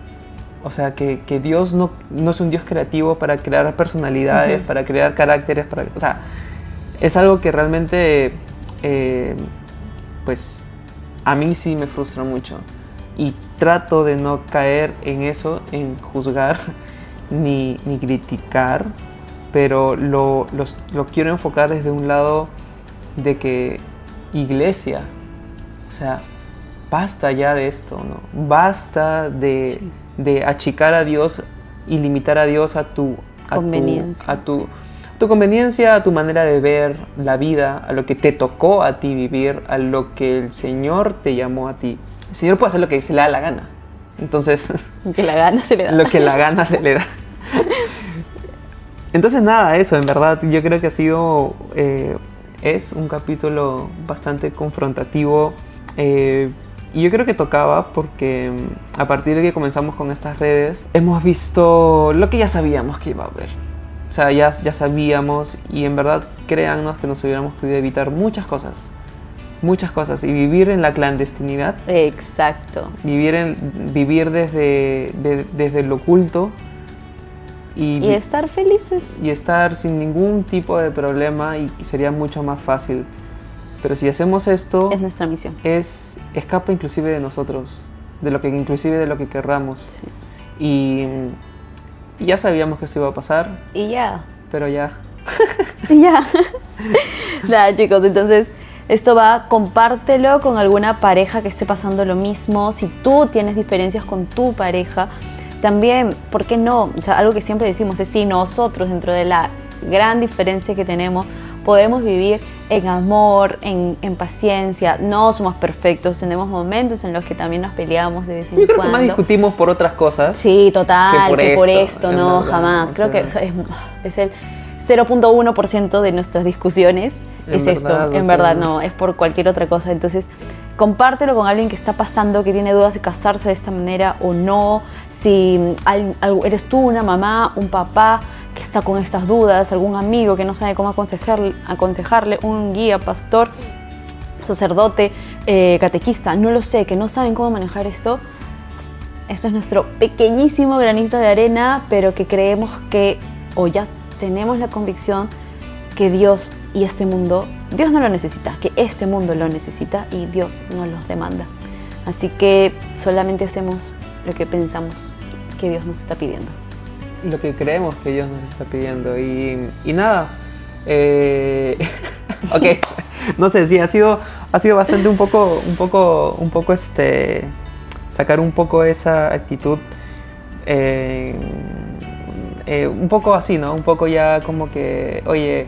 O sea, que Dios no es un Dios creativo para crear personalidades, para crear caracteres, o sea... Es algo que realmente, pues, a mí sí me frustra mucho. Y trato de no caer en eso, en juzgar ni criticar, pero lo quiero enfocar desde un lado de que, iglesia, o sea, basta ya de esto, ¿no? Basta de achicar a Dios y limitar a Dios a tu conveniencia, a tu manera de ver la vida, a lo que te tocó a ti vivir, a lo que el Señor te llamó a ti El Señor puede hacer lo que se le da la gana. Entonces, Que la gana se le da. lo que la gana se le da. Entonces nada, eso, en verdad, yo creo que ha sido, es un capítulo bastante confrontativo. Y yo creo que tocaba porque a partir de que comenzamos con estas redes, hemos visto lo que ya sabíamos que iba a haber. O sea, ya sabíamos, y en verdad, créannos que nos hubiéramos podido evitar muchas cosas. Muchas cosas. Y vivir en la clandestinidad. Exacto. Vivir desde lo oculto. Y estar felices. Y estar sin ningún tipo de problema, y sería mucho más fácil. Pero si hacemos esto, Es nuestra misión. escapa inclusive de nosotros, inclusive de lo que querramos. Sí. Y ya sabíamos que esto iba a pasar, Y ya. pero ya. Ya. Nada, chicos, entonces esto va, compártelo con alguna pareja que esté pasando lo mismo. Si tú tienes diferencias con tu pareja, también, ¿por qué no? O sea, algo que siempre decimos es si nosotros, dentro de la gran diferencia que tenemos, podemos vivir en amor, en paciencia. No somos perfectos, tenemos momentos en los que también nos peleamos de vez en Yo creo cuando. que más discutimos por otras cosas. Sí, total, que por esto, en no, verdad, jamás. o Creo sea, que es el 0.1% de nuestras discusiones. Es En esto, verdad, en o sea, verdad, no, es por cualquier otra cosa. Entonces, compártelo con alguien que está pasando, que tiene dudas de casarse de esta manera o no. Si eres tú una mamá, un papá que está con estas dudas, algún amigo que no sabe cómo aconsejarle, un guía, pastor, sacerdote, catequista, no lo sé, que no saben cómo manejar esto. Esto es nuestro pequeñísimo granito de arena, pero que creemos que, o ya tenemos la convicción, que Dios y este mundo, Dios no lo necesita, que este mundo lo necesita y Dios nos los demanda. Así que solamente hacemos lo que pensamos que Dios nos está pidiendo. Lo que creemos que Dios nos está pidiendo. Y nada. Ok. No sé, sí, ha sido bastante un poco sacar un poco esa actitud. Un poco así, ¿no? Un poco ya como que, oye,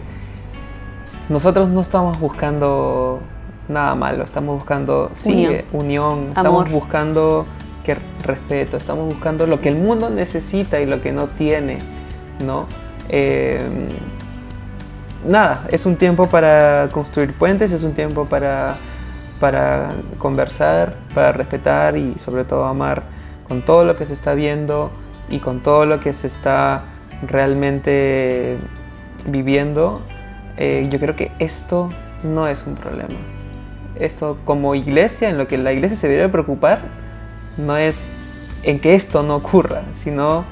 nosotros no estamos buscando nada malo, estamos buscando unión, estamos amor, buscando respeto, estamos buscando lo que el mundo necesita y lo que no tiene, ¿no? Nada, es un tiempo para construir puentes, es un tiempo para conversar, para respetar y sobre todo amar con todo lo que se está viendo y con todo lo que se está realmente viviendo. Yo creo que esto no es un problema. Esto como iglesia, en lo que la iglesia se debería preocupar, no es en que esto no ocurra, sino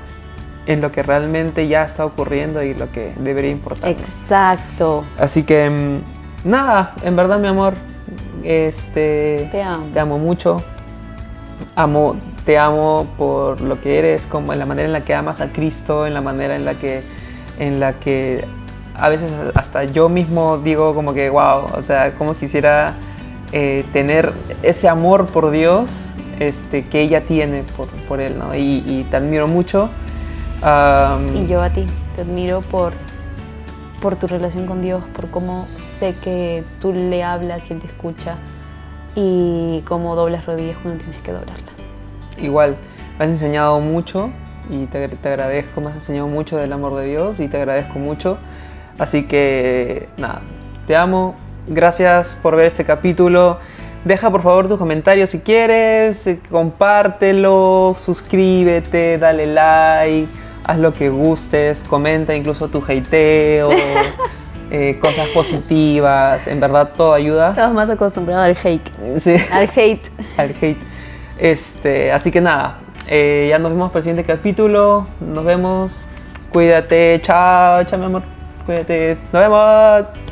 en lo que realmente ya está ocurriendo y lo que debería importar. Exacto. Así que, nada, en verdad, mi amor, te amo mucho. Te amo por lo que eres, como en la manera en la que amas a Cristo, en la manera en la que a veces hasta yo mismo digo como que wow, o sea, como quisiera tener ese amor por Dios que ella tiene por Él, ¿no? Y te admiro mucho. Y yo a ti, te admiro por tu relación con Dios, por cómo sé que tú le hablas y Él te escucha y cómo doblas rodillas cuando tienes que doblarlas. Igual, me has enseñado mucho y te agradezco, me has enseñado mucho del amor de Dios y te agradezco mucho. Así que, nada, te amo. Gracias por ver este capítulo. Deja por favor tus comentarios si quieres, compártelo, suscríbete, dale like, haz lo que gustes, comenta incluso tu hateo, cosas positivas, en verdad todo ayuda. Estamos más acostumbrados al hate. Sí. Al hate. Al hate. Así que nada, ya nos vemos para el siguiente capítulo, nos vemos, cuídate, chao mi amor, cuídate, nos vemos.